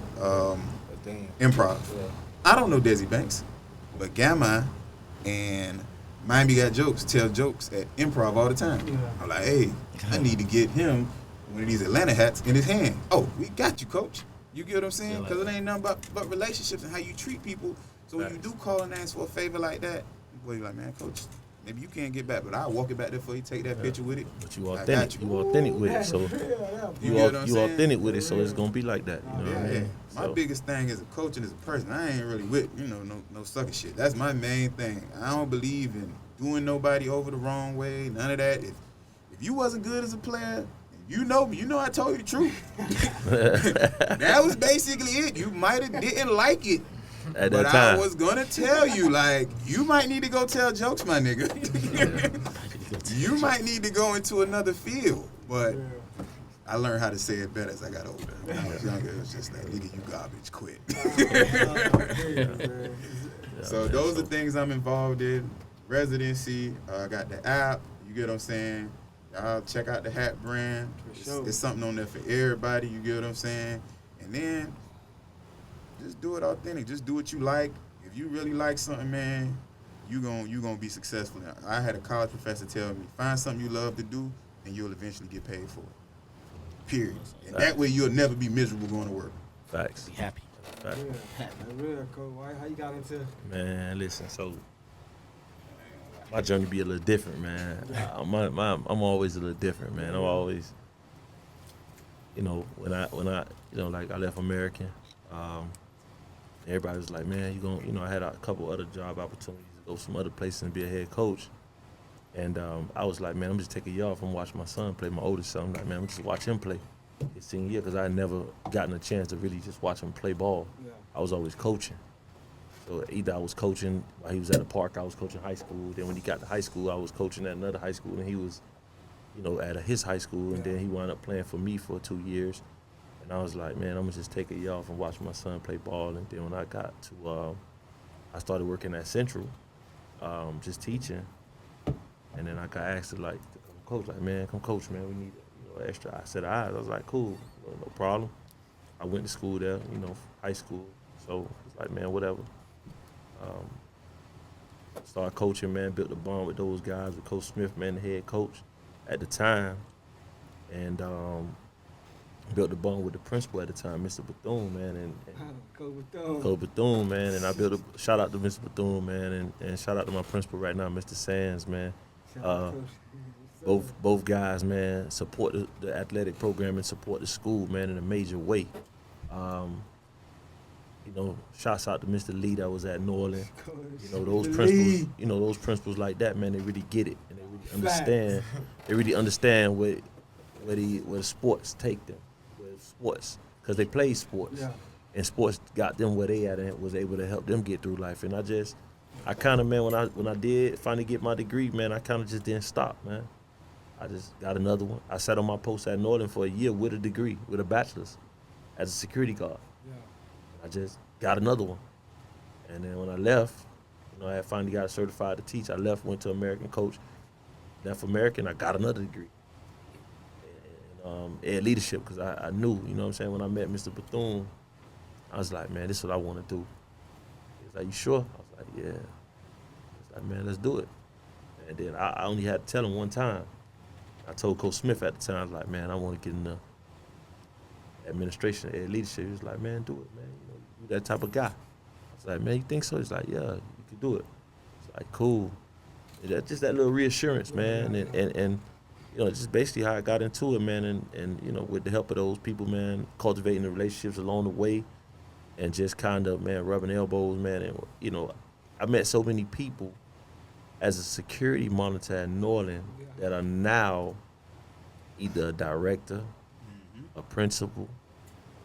Improv. Yeah. I don't know Desi Banks, but Gamma and Miami Got Jokes tell jokes at Improv all the time. Yeah. I'm like, hey, I need to get him one of these Atlanta hats in his hand. Oh, we got you, coach. You get what I'm saying? Because it ain't nothing but relationships and how you treat people. So when you do call and ask for a favor like that, boy, you're like, man, coach, maybe you can't get back, but I'll walk it back there for you, take that picture with it. But you authentic. You authentic with it, so you authentic with it, so it's gonna be like that. You know what I mean? My biggest thing as a coach and as a person, I ain't really with no sucker shit. That's my main thing. I don't believe in doing nobody over the wrong way. None of that. If you wasn't good as a player, you know me. You know I told you the truth. That was basically it. You might have didn't like it. At but that time. I was gonna tell you, like, you might need to go tell jokes, my nigga. You might need to go into another field. But I learned how to say it better as I got older. When I was younger, it was just like, nigga, you garbage, quit. So those are things I'm involved in. Residency, I got the app, you get what I'm saying? Y'all check out the hat brand. It's something on there for everybody, you get what I'm saying? And then just do it authentic. Just do what you like. If you really like something, man, you gonna be successful. I had a college professor tell me, find something you love to do, and you'll eventually get paid for it. Period. And that way you'll never be miserable going to work. Facts. Be happy. Facts. Real cool. How you got into? Man, listen. So my journey be a little different, man. I'm always a little different, man. I'm always, when I like I left American. Everybody was like, man, I had a couple other job opportunities to go some other places and be a head coach. And I was like, man, I'm just taking a year off and watch my son play, my oldest son. I'm like, man, I'm just watch him play his senior year because I had never gotten a chance to really just watch him play ball. Yeah. I was always coaching. So either I was coaching while he was at the park, I was coaching high school. Then when he got to high school, I was coaching at another high school, and he was, at his high school. And then he wound up playing for me for 2 years. And I was like, man, I'm going to just take a year off and watch my son play ball. And then when I got to, I started working at Central, just teaching. And then I got asked to, come coach. Like, man, come coach, man. We need extra. I said, all right. I was like, cool, no problem. I went to school there, high school. So it's like, man, whatever. Started coaching, man, built a bond with those guys, with Coach Smith, man, the head coach at the time. And built a bond with the principal at the time, Mr. Bethune, man. And Coach Bethune, man. And I built a shout out to Mr. Bethune, man, and shout out to my principal right now, Mr. Sands, man. Both guys, man, support the athletic program and support the school, man, in a major way. Shouts out to Mr. Lee that was at Norland. Those principals, those principals like that, man, they really get it and they really understand. They really understand where sports take them, sports, because they play sports, and sports got them where they at and was able to help them get through life. And I kind of, man, when I did finally get my degree, man, I kind of just didn't stop, man. I just got another one. I sat on my post at Norland for a year with a degree, with a bachelor's, as a security guard. I just got another one. And then when I left, I had finally got certified to teach. I left, went to American Coach, left American, I got another degree. And leadership, because I knew, you know what I'm saying, when I met Mr. Bethune, I was like, man, this is what I want to do. He was like, you sure? I was like, yeah. I was like, man, let's do it. And then I only had to tell him one time. I told Coach Smith at the time, I was like, man, I want to get in the administration and leadership. He was like, man, do it, man. You know, you that type of guy. I was like, man, you think so? He's like, yeah, you can do it. It's like, cool. Just that little reassurance, man, and you know, just basically how I got into it, man, and you know, with the help of those people, man, cultivating the relationships along the way, and just kind of, man, rubbing elbows, man, and you know, I met so many people as a security monitor at Norland that are now either a director, a principal,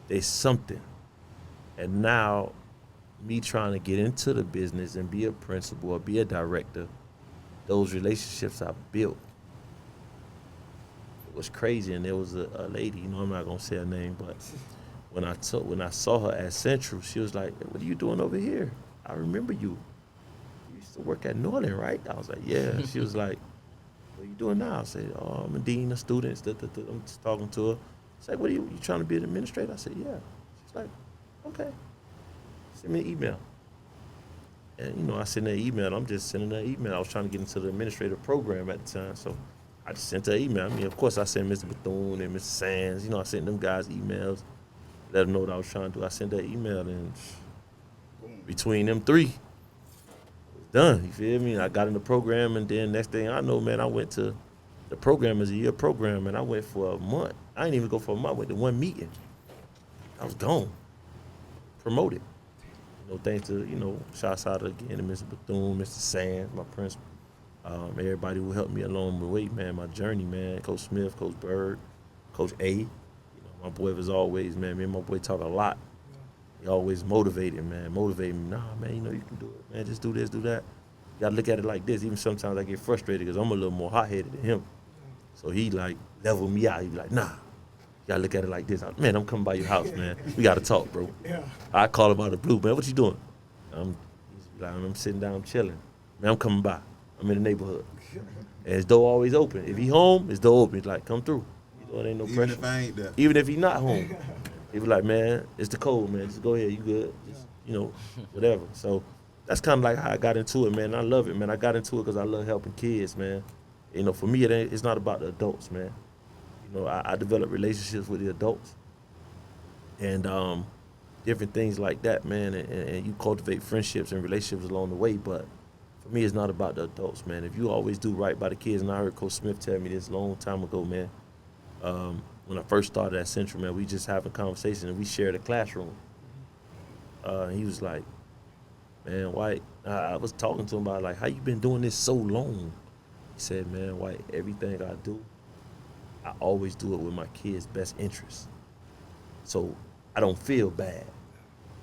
they something, and now me trying to get into the business and be a principal or be a director, those relationships I built. It was crazy, and there was a lady, you know, I'm not gonna say her name, but when I saw her at Central, she was like, "What are you doing over here? I remember you. You used to work at Norland, right?" I was like, "Yeah." She was like, "What are you doing now?" I said, "Oh, I'm a dean of students." I'm just talking to her. She's like, "What are you trying to be an administrator?" I said, "Yeah." She's like, "Okay. Send me an email." And, you know, I sent her an email. I'm just sending her an email. I was trying to get into the administrative program at the time, so I just sent her an email. I mean, of course, I sent Mr. Bethune and Mr. Sands. You know, I sent them guys emails, let them know what I was trying to do. I sent her an email, and between them three, it was done. You feel me? I got in the program, and then next thing I know, man, I went to the program as a year program, and I went for a month. I didn't even go for a month. I went to one meeting. I was gone, promoted. You know, thanks to, you know, shouts out again to Mr. Bethune, Mr. Sands, my principal. Everybody who helped me along the way, man, my journey, man. Coach Smith, Coach Bird, Coach A. You know, my boy was always, man, me and my boy talk a lot. He always motivated, man. Motivated me. Nah, man, you know, you can do it, man. Just do this, do that. You got to look at it like this. Even sometimes I get frustrated because I'm a little more hot-headed than him. So he, like, leveled me out. He be like, nah. You got to look at it like this. Man, I'm coming by your house, man. We got to talk, bro. I call him out of the blue. Man, what you doing? I'm sitting down, chilling. Man, I'm coming by. I'm in the neighborhood. And his door always open. If he home, his door open. He's like, come through. You know, it ain't no pressure. Even if I ain't there. Even if he not home. He was like, man, it's the cold, man. Just go ahead. You good. Just, you know, whatever. So that's kind of like how I got into it, man. I love it, man. I got into it because I love helping kids, man. You know, for me, it's not about the adults, man. You know, I develop relationships with the adults. And different things like that, man. And you cultivate friendships and relationships along the way. But for me, it's not about the adults, man. If you always do right by the kids, and I heard Coach Smith tell me this a long time ago, man. When I first started at Central, man, we just having conversation, and we shared a classroom. He was like, man, White, I was talking to him about, like, how you been doing this so long? He said, man, White, everything I do, I always do it with my kids' best interest. So I don't feel bad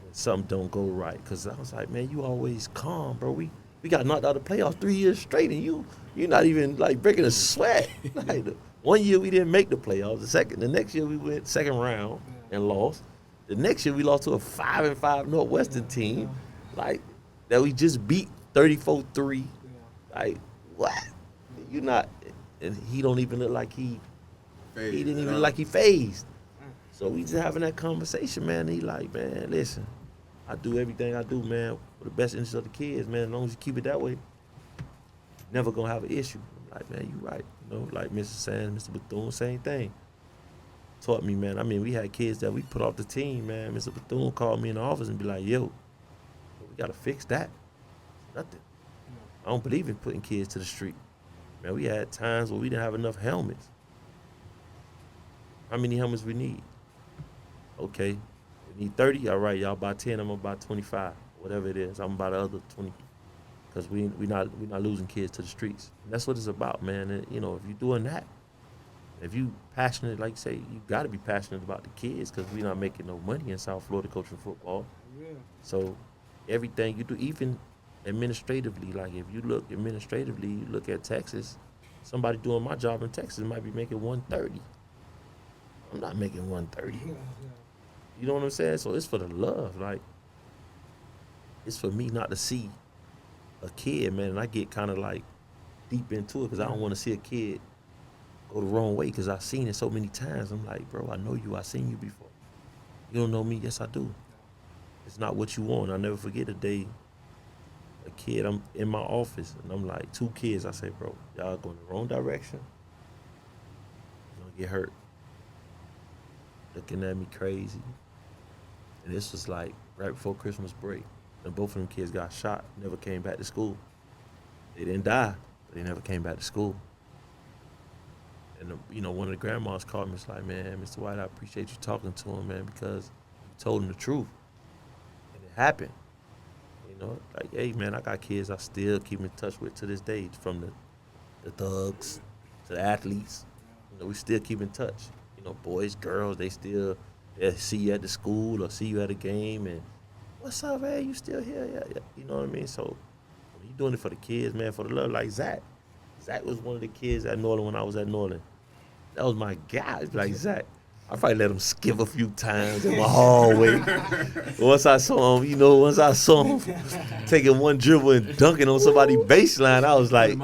when something don't go right. Because I was like, man, you always calm, bro. We got knocked out of the playoffs 3 years straight, and you're not even, like, breaking a sweat. Like, 1 year we didn't make the playoffs. The next year we went second round and lost. The next year we lost to a 5-5 Northwestern team, like, that we just beat 34-3. Like, what? You not, and he don't even look like he didn't even look like he phased. So we just having that conversation, man. And he like, man, listen, I do everything I do, man, for the best interest of the kids, man. As long as you keep it that way, never gonna have an issue. I'm like, man, you right. You know, like Mr. Sands, Mr. Bethune, same thing. Taught me, man. I mean, we had kids that we put off the team, man. Mr. Bethune called me in the office and be like, yo, we gotta fix that. Nothing. I don't believe in putting kids to the street. Man, we had times where we didn't have enough helmets. How many helmets we need? Okay, we need 30. All right, y'all buy 10. I'm gonna buy 25. Whatever it is, I'm gonna buy the other 20. Because we not losing kids to the streets. And that's what it's about, man. And, you know, if you're doing that, if you passionate, like you say, you got to be passionate about the kids because we're not making no money in South Florida coaching football. Yeah. So everything you do, even administratively, like if you look administratively, you look at Texas, somebody doing my job in Texas might be making 130. I'm not making 130. Yeah. You know what I'm saying? So it's for the love. Like, it's for me not to see a kid, man, and I get kind of like deep into it because I don't want to see a kid go the wrong way because I've seen it so many times. I'm like, bro, I know you. I've seen you before. You don't know me? Yes, I do. It's not what you want. I'll never forget a day, a kid, I'm in my office, and I'm like, 2 kids. I say, bro, y'all going the wrong direction. You're going to get hurt. Looking at me crazy. And this was like right before Christmas break. And both of them kids got shot, never came back to school. They didn't die, but they never came back to school. And, you know, one of the grandmas called me, was like, man, Mr. White, I appreciate you talking to him, man, because you told him the truth. And it happened. You know, like, hey, man, I got kids I still keep in touch with to this day, from the thugs to the athletes. You know, we still keep in touch. You know, boys, girls, they'll see you at the school or see you at a game and, what's up, man, you still here? Yeah. You know what I mean? So, when you doing it for the kids, man, for the love, like Zach. Zach was one of the kids at Norland when I was at Norland. That was my guy. Like, Zach, I probably let him skip a few times in my hallway. Once I saw him taking one dribble and dunking on somebody's baseline, I was like,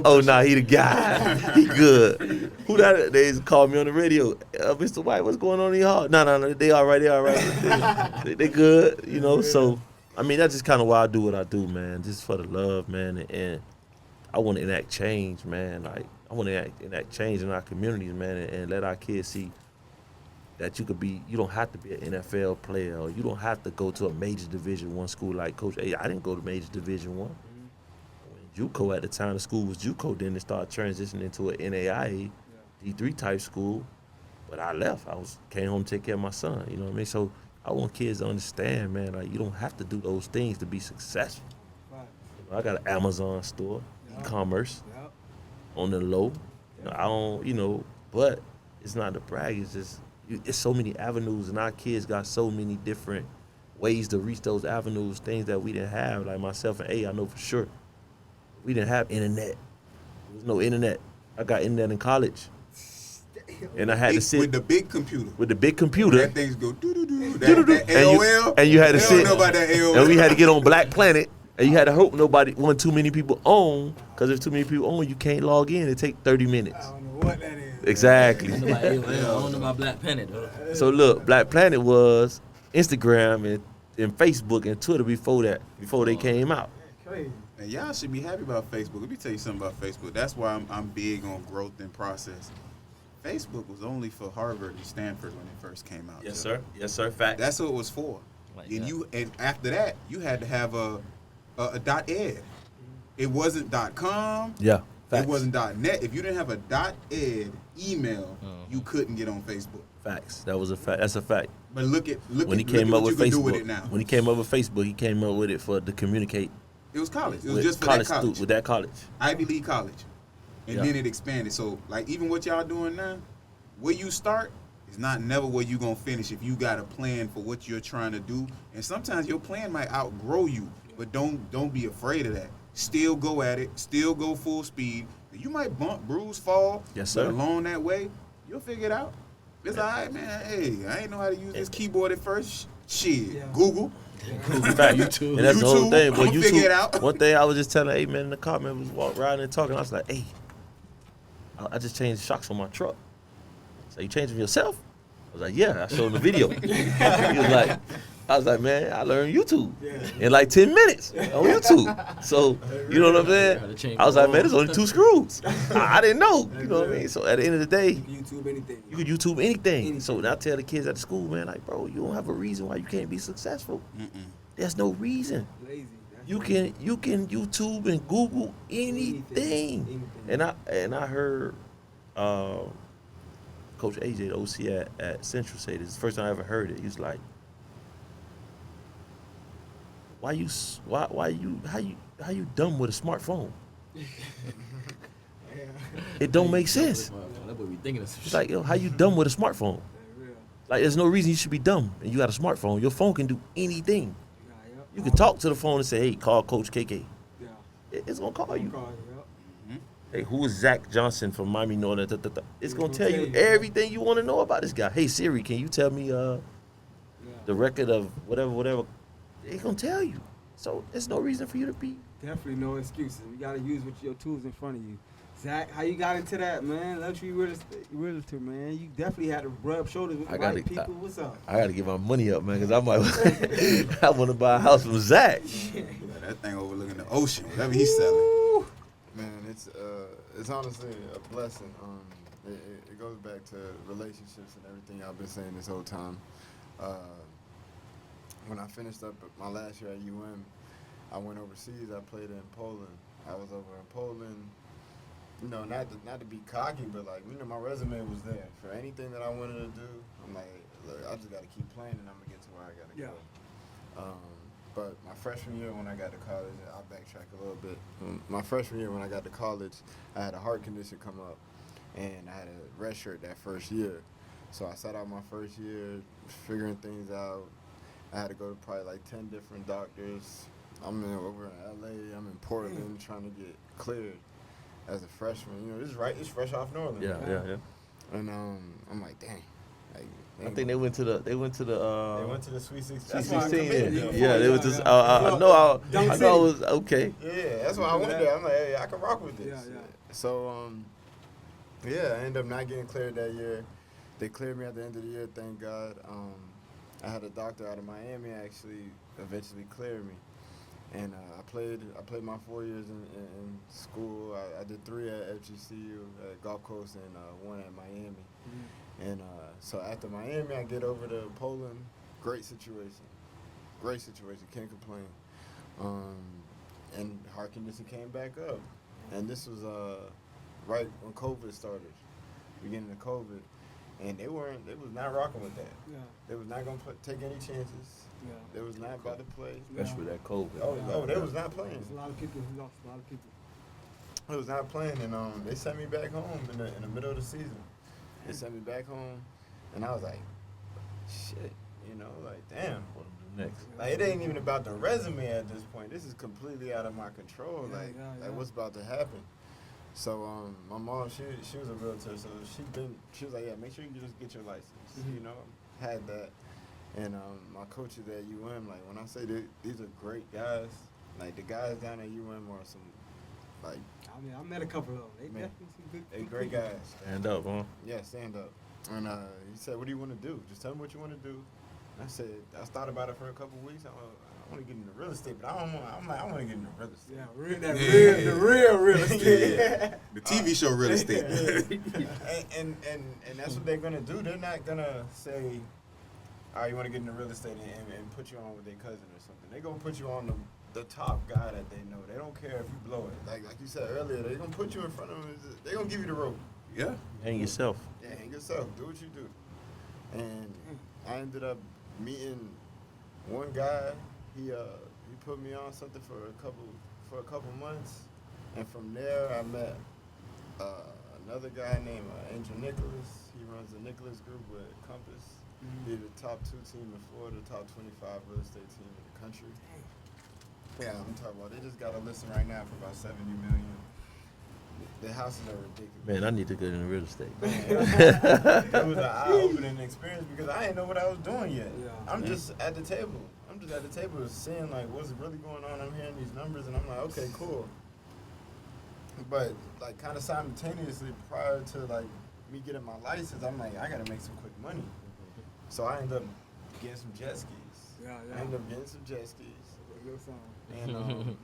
oh, nah, he the guy. He good. Who that? They called me on the radio. Mr. White, what's going on in your heart? No, they all right. They good, you know. So, I mean, that's just kind of why I do what I do, man. Just for the love, man. And I want to enact change, man. Like, I want to enact change in our communities, man, and let our kids see that you don't have to be an NFL player, or you don't have to go to a major Division I school like Coach A. I didn't go to major Division I. When JUCO at the time, the school was JUCO, then it started transitioning into an NAIA, D3 type school. But I left. Came home to take care of my son, you know what I mean? So I want kids to understand, man, like, you don't have to do those things to be successful. You know, I got an Amazon store, e-commerce, on the low. You know, I don't, you know, but it's not to brag, it's just, it's so many avenues, and our kids got so many different ways to reach those avenues, things that we didn't have. Like myself and A, I know for sure, we didn't have internet. There was no internet. I got internet in college. And I had to sit with the big computer. That things go doo-doo-doo. That AOL. And you had to sit. They don't know about that AOL. And we had to get on Black Planet. And you had to hope wasn't too many people on, because if too many people on, you can't log in. It take 30 minutes. I don't know what that is. Exactly. I don't know about Black Planet, though. So look, Black Planet was Instagram and Facebook and Twitter before they came out. Crazy. And y'all should be happy about Facebook. Let me tell you something about Facebook. That's why I'm big on growth and process. Facebook was only for Harvard and Stanford when it first came out. Yes, sir. Yes, sir. Fact. That's what it was for. And after that, you had to have a .ed. It wasn't .com. Yeah. Facts. It wasn't .net. If you didn't have a .ed email, you couldn't get on Facebook. Facts. That was a fact. That's a fact. But look at When he came up what with you can do Facebook, with it now. when he came up with Facebook, he came up with it to communicate. It was college. It was with just for college that college. with that college. Ivy League college. And Yeah. then it expanded. So, like, even what y'all doing now, where you start is not never where you going to finish if you got a plan for what you're trying to do. And sometimes your plan might outgrow you, but don't be afraid of that. Still go at it. Still go full speed. You might bump, bruise, fall. Yes, sir. But along that way, you'll figure it out. It's all right, man. Hey, I ain't know how to use this keyboard at first. Shit. Google. Fact. YouTube. And that's the whole thing. But I'ma figure it out. One thing I was just telling, hey, man, in the car, man, was walking around and talking. I was like, hey, I just changed shocks on my truck. So you changed them yourself? I was like, yeah. I showed him the video. I was like, man, I learned YouTube in like 10 minutes on YouTube. So, you know what I'm saying? I was like, man, there's only 2 screws. I didn't know. You know what I mean? So at the end of the day, YouTube anything. you can YouTube anything. So now I tell the kids at the school, man, like, bro, you don't have a reason why you can't be successful. There's no reason. Lazy. You can YouTube and Google anything. And I heard Coach AJ, the OC at Central, say this. It's the first time I ever heard it. He was like, how you dumb with a smartphone? It don't make sense. That's what we thinking. It's like, yo, how you dumb with a smartphone? Like, there's no reason you should be dumb and you got a smartphone. Your phone can do anything. You can talk to the phone and say, hey, call Coach KK. It's gonna call you. Hey, who is Zach Johnson from Miami Norland? It's gonna tell you everything you want to know about this guy. Hey Siri, can you tell me the record of whatever? It's gonna tell you. So there's no reason for you to be. Definitely no excuses. You gotta use what your tools in front of you. Zach, how you got into that, man? Luxury realtor, man. You definitely had to rub shoulders with the right people. What's up? I gotta get my money up, man, because I might. I want to buy a house from Zach. Yeah, that thing overlooking the ocean, whatever he's selling. Man, it's honestly a blessing. It goes back to relationships and everything I've been saying this whole time. When I finished up my last year at I went overseas. I played in Poland. I was over in Poland. You know, not to be cocky, but like, you know, my resume was there for anything that I wanted to do. I'm like, look, I just got to keep playing, and I'm gonna get to where I gotta go. But my freshman year when I got to college, I'll backtrack a little bit. My freshman year when I got to college, I had a heart condition come up, and I had a red shirt that first year. So I sat out my first year, figuring things out. I had to go to probably like 10 different doctors. I'm over in LA, I'm in Portland trying to get cleared as a freshman. You know, it's fresh off Norland. Yeah. And I'm like, dang. Like, I think they went to the they went to the Sweet 16. Sweet That's why I 16. committed. Yeah, they was just. I know I was okay. Yeah, that's why I went there. I'm like, hey, I can rock with this. Yeah. So, I ended up not getting cleared that year. They cleared me at the end of the year, thank God. I had a doctor out of Miami actually eventually cleared me. And I played my 4 years in school. I did 3 at FGCU at Gulf Coast and 1 at Miami. And so after Miami, I get over to Poland. Great situation, can't complain. And heart condition came back up. And this was right when COVID started, beginning of COVID. And they was not rocking with that. Yeah. They was not gonna take any chances. Yeah. They was not about to play. Especially that COVID. Oh, they was not playing. There's a lot of people who lost. A lot of people. They was not playing, and they sent me back home in the middle of the season. They sent me back home, and I was like, shit, you know, like damn. What to do next? Like it ain't even about the resume at this point. This is completely out of my control. Yeah, Like yeah. what's about to happen. So my mom, she was a realtor, so she was like, yeah, make sure you just get your license. You know, had that. And my coaches at like when I say these are great guys, like the guys down at are some, like. I mean, I met a couple of them. They definitely some good. They great guys. Stand up, huh? Yeah, stand up. And he said, what do you want to do? Just tell me what you want to do. I said, I thought about it for a couple of weeks. I want to get into real estate, but I want to get into real estate. Yeah, the real real estate. Yeah. The TV show real estate. and that's what they're gonna do. They're not gonna say, "All right, you want to get into real estate and put you on with their cousin or something." They're gonna put you on the top guy that they know. They don't care if you blow it. Like you said earlier, they're gonna put you in front of them. They're gonna give you the rope. Yeah. Hang yourself. Yeah, hang yourself. Do what you do. And I ended up meeting one guy. He put me on something for a couple months, and from there I met another guy named Angel Nicholas. He runs the Nicholas Group with Compass. He's the top 2 team in Florida, top 25 real estate team in the country. Yeah, I'm talking about. They just got a listing right now for about $70 million. The houses are ridiculous. Man, I need to get into real estate. It was an eye-opening experience because I didn't know what I was doing yet. Yeah. I'm just at the table. Seeing like what's really going on. I'm hearing these numbers and I'm like, okay, cool. But like kind of simultaneously prior to like me getting my license, I'm like, I gotta make some quick money. So I ended up getting some jet skis. Yeah. I ended up getting some jet skis. Good song. And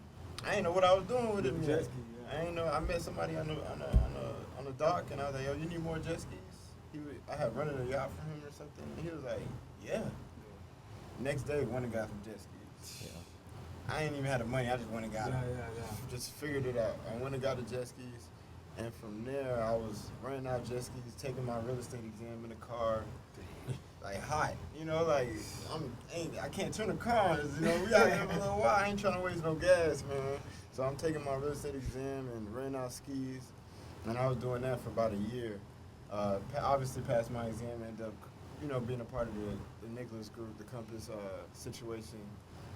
I didn't know what I was doing with it. Jet ski, yeah. I ain't know. I met somebody on the dock, and I was like, "Yo, you need more jet skis?" I had rented a yacht for him or something, and he was like, "Yeah." Next day, went and got some jet skis. Yeah. I ain't even had the money. I just went and got them. Yeah. Just figured it out. I went and got the jet skis, and from there, I was renting out jet skis, taking my real estate exam in the car. Like hot, you know, like I can't turn the car on, you know, we out here for a little while, I ain't trying to waste no gas, man. So I'm taking my real estate exam and renting out skis, and I was doing that for about a year. Obviously passed my exam, ended up, you know, being a part of the Nicholas Group, the Compass situation,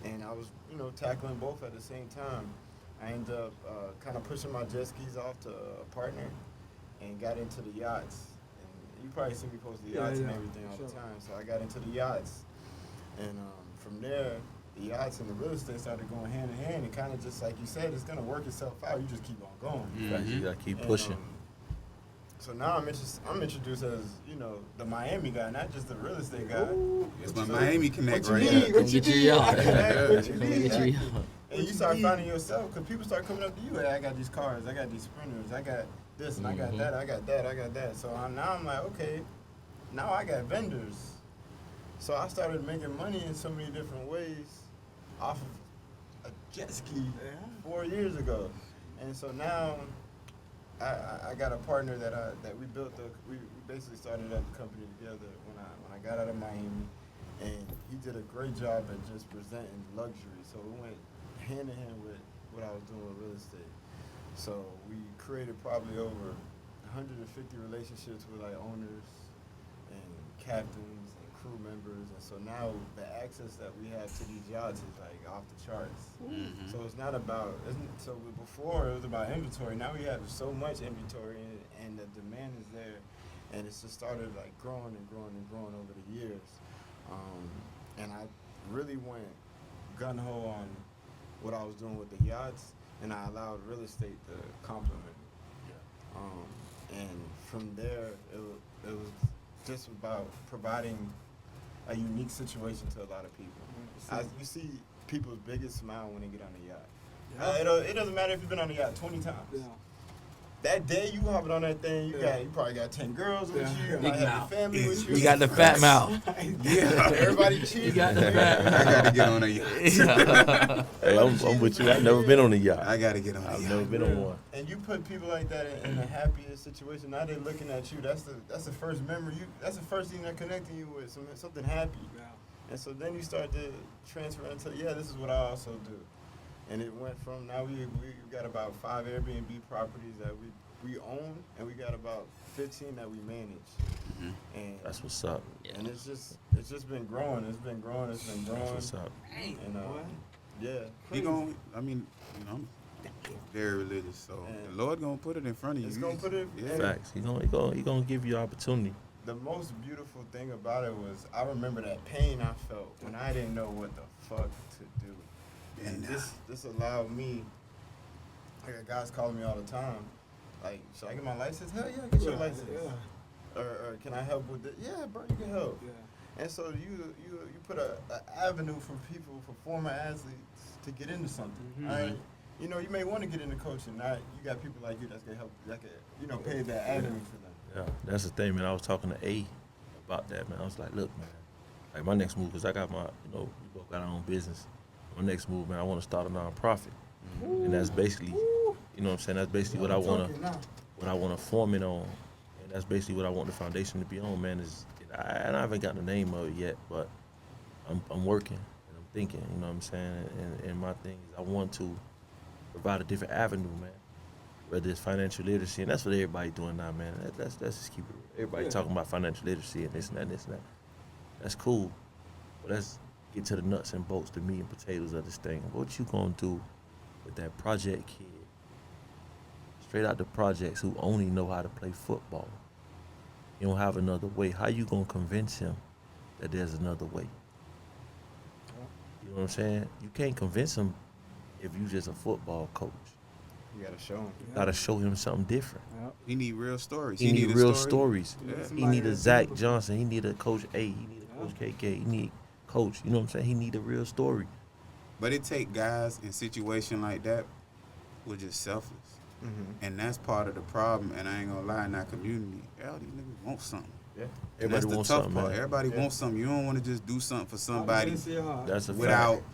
and I was, you know, tackling both at the same time. I ended up kind of pushing my jet skis off to a partner and got into the yachts. You probably see me post the yachts and everything all the time. So I got into the yachts. And from there, the yachts and the real estate started going hand in hand. And kind of just like you said, it's gonna work itself out. You just keep on going. Like, you gotta keep pushing. So now I'm introduced as, you know, the Miami guy, not just the real estate guy. It's my Miami connect What you right need? here. What you Get your need? yacht. What you Come need? get your yacht. And you start finding yourself, because people start coming up to you. Hey, I got these cars, I got these sprinters, I got this, and I got that, I got that, I got that. So now I'm like, okay, now I got vendors. So I started making money in so many different ways off of a jet ski 4 years ago. And so now I got a partner that we built. We basically started up the company together when I got out of Miami, and he did a great job at just presenting luxury. So we went hand in hand with what I was doing with real estate. So we created probably over 150 relationships with like owners and captains and crew members, and so now the access that we have to these yachts is like off the charts. So it's not about, so before it was about inventory. Now we have so much inventory, and the demand is there, and it's just started like growing and growing and growing over the years. And I really went gun-ho on what I was doing with the yachts, and I allowed real estate to complement me. And from there, it was just about providing a unique situation to a lot of people. You see people's biggest smile when they get on the yacht. It doesn't matter if you've been on the yacht 20 times. Yeah. That day you hopping on that thing, you probably got 10 girls with you. You might have your family with you. You got the fat mouth. Everybody cheating. You got the fat mouth. I gotta get on a yacht. Hey, I'm with you. I've never been on a yacht. I gotta get on a I've yacht. never been on one. And you put people like that in the happiest situation. Now they're looking at you. That's the first memory. That's the first thing they're connecting you with. Something happy. And so then you start to transfer into, this is what I also do. And it went from, now we got about 5 Airbnb properties that we own, and we got about 15 that we manage. And That's what's up. and it's just been growing. It's been growing. It's been growing. That's what's up. And He gon', I mean, you know, I'm very religious, so And the Lord gonna put it in front of you. It's gonna put it. Yeah. Facts. He gonna give you opportunity. The most beautiful thing about it was I remember that pain I felt when I didn't know what the fuck to do. And this allowed me, I got guys calling me all the time, like, should I get my license? Hell yeah, get your license. Or can I help with it? Yeah, bro, you can help. And so you put an avenue for people, for former athletes to get into something. Right? You know, you may want to get into coaching. Now you got people like you that's gonna help, that can, pave that avenue for them. Yeah, that's the thing, man. I was talking to A about that, man. I was like, look, man, like my next move, because I got my, we both got our own business. My next move, man, I want to start a nonprofit. And that's basically, you know what I'm saying? That's basically what I want to form it on. And that's basically what I want the foundation to be on, man. And I haven't got the name of it yet, but I'm working and I'm thinking, you know what I'm saying? And my thing is I want to provide a different avenue, man. Whether it's financial literacy, and that's what everybody's doing now, man. Let's just keep it. Everybody talking about financial literacy and this and that, this and that. That's cool, but let's get to the nuts and bolts, the meat and potatoes of this thing. What you gonna do with that project kid, straight out the projects, who only know how to play football? You don't have another way. How you gonna convince him that there's another way? You know what I'm saying? You can't convince him if you just a football coach. You gotta show them. You gotta show him something different. He need real stories. He need a real story. stories. Yeah. He need a Zach Johnson. He need a Coach A. He need a Coach KK. He need Coach. You know what I'm saying? He need a real story. But it take guys in situation like that who are just selfless. And that's part of the problem. And I ain't gonna lie, in our community, all these niggas want something. Yeah. And that's Everybody the wants tough something, part. man. Everybody wants something. You don't want to just do something for somebody That's a without fact.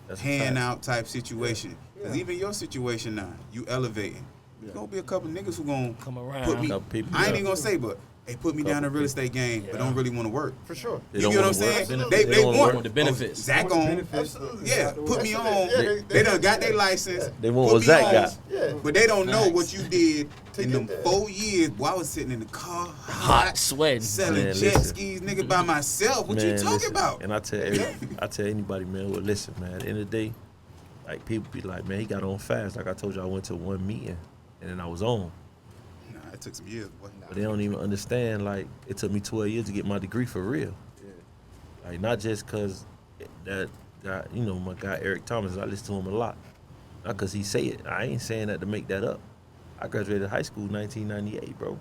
That's a handout type situation. Because even your situation now, you elevating. There's gonna be a couple niggas who gonna Come around. put me. Couple people, I ain't yeah. even gonna say, but they put me down in the real estate game, but don't really want to work. For sure. They You don't get what I'm wanna work. saying? They They don't want want the benefits. Zach on. Absolutely. Yeah, put me on. Yeah, They done got their license. They want put what me Zach on, got. Yeah. But they don't know what you did in get them there. 4 years. Boy, I was sitting in the car, Hot, sweating. selling Man, jet listen. skis, nigga, by myself. What you Man, talking listen, about? And I tell anybody, man, well, listen, man, at the end of the day, like, people be like, man, he got on fast. Like I told you, I went to one meeting, and then I was on. Nah, it took some years, boy. But they don't even understand, like, it took me 12 years to get my degree for real. Like, not just because that guy, you know, my guy Eric Thomas, I listen to him a lot. Not because he say it. I ain't saying that to make that up. I graduated high school in 1998, bro.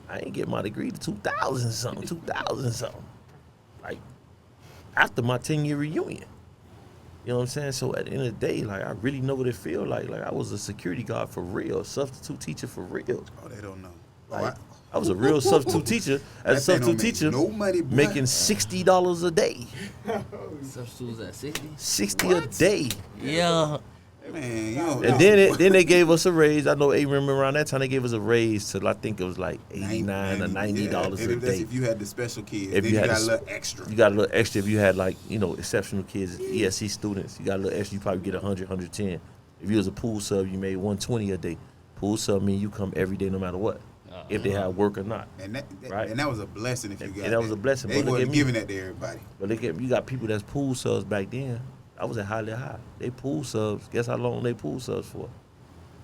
I ain't get my degree to 2000 something. Like, after my 10-year reunion. You know what I'm saying? So at the end of the day, like, I really know what it feel like. Like, I was a security guard for real, a substitute teacher for real. Oh, they don't know. Like, I was a real substitute teacher. As a substitute teacher, no money, making $60 a day. Substitutes at 60? 60 a day. Yeah. Man, you know, And then they gave us a raise. I know, remember around that time they gave us a raise to, I think it was like $89 or $90 a day. If you had the special kids, If then you you had got the a little extra. You got a little extra if you had, like, you know, exceptional kids, ESC students. You got a little extra, you probably get 100, 110. If you was a pool sub, you made 120 a day. Pool sub mean you come every day no matter what, if they have work or not. And that, right? and that was a blessing if you got and that was a blessing. They But look at wasn't me. giving that to everybody. But look at, you got people that's pool subs back then. I was at Hialeah High. They pool subs. Guess how long they pool subs for?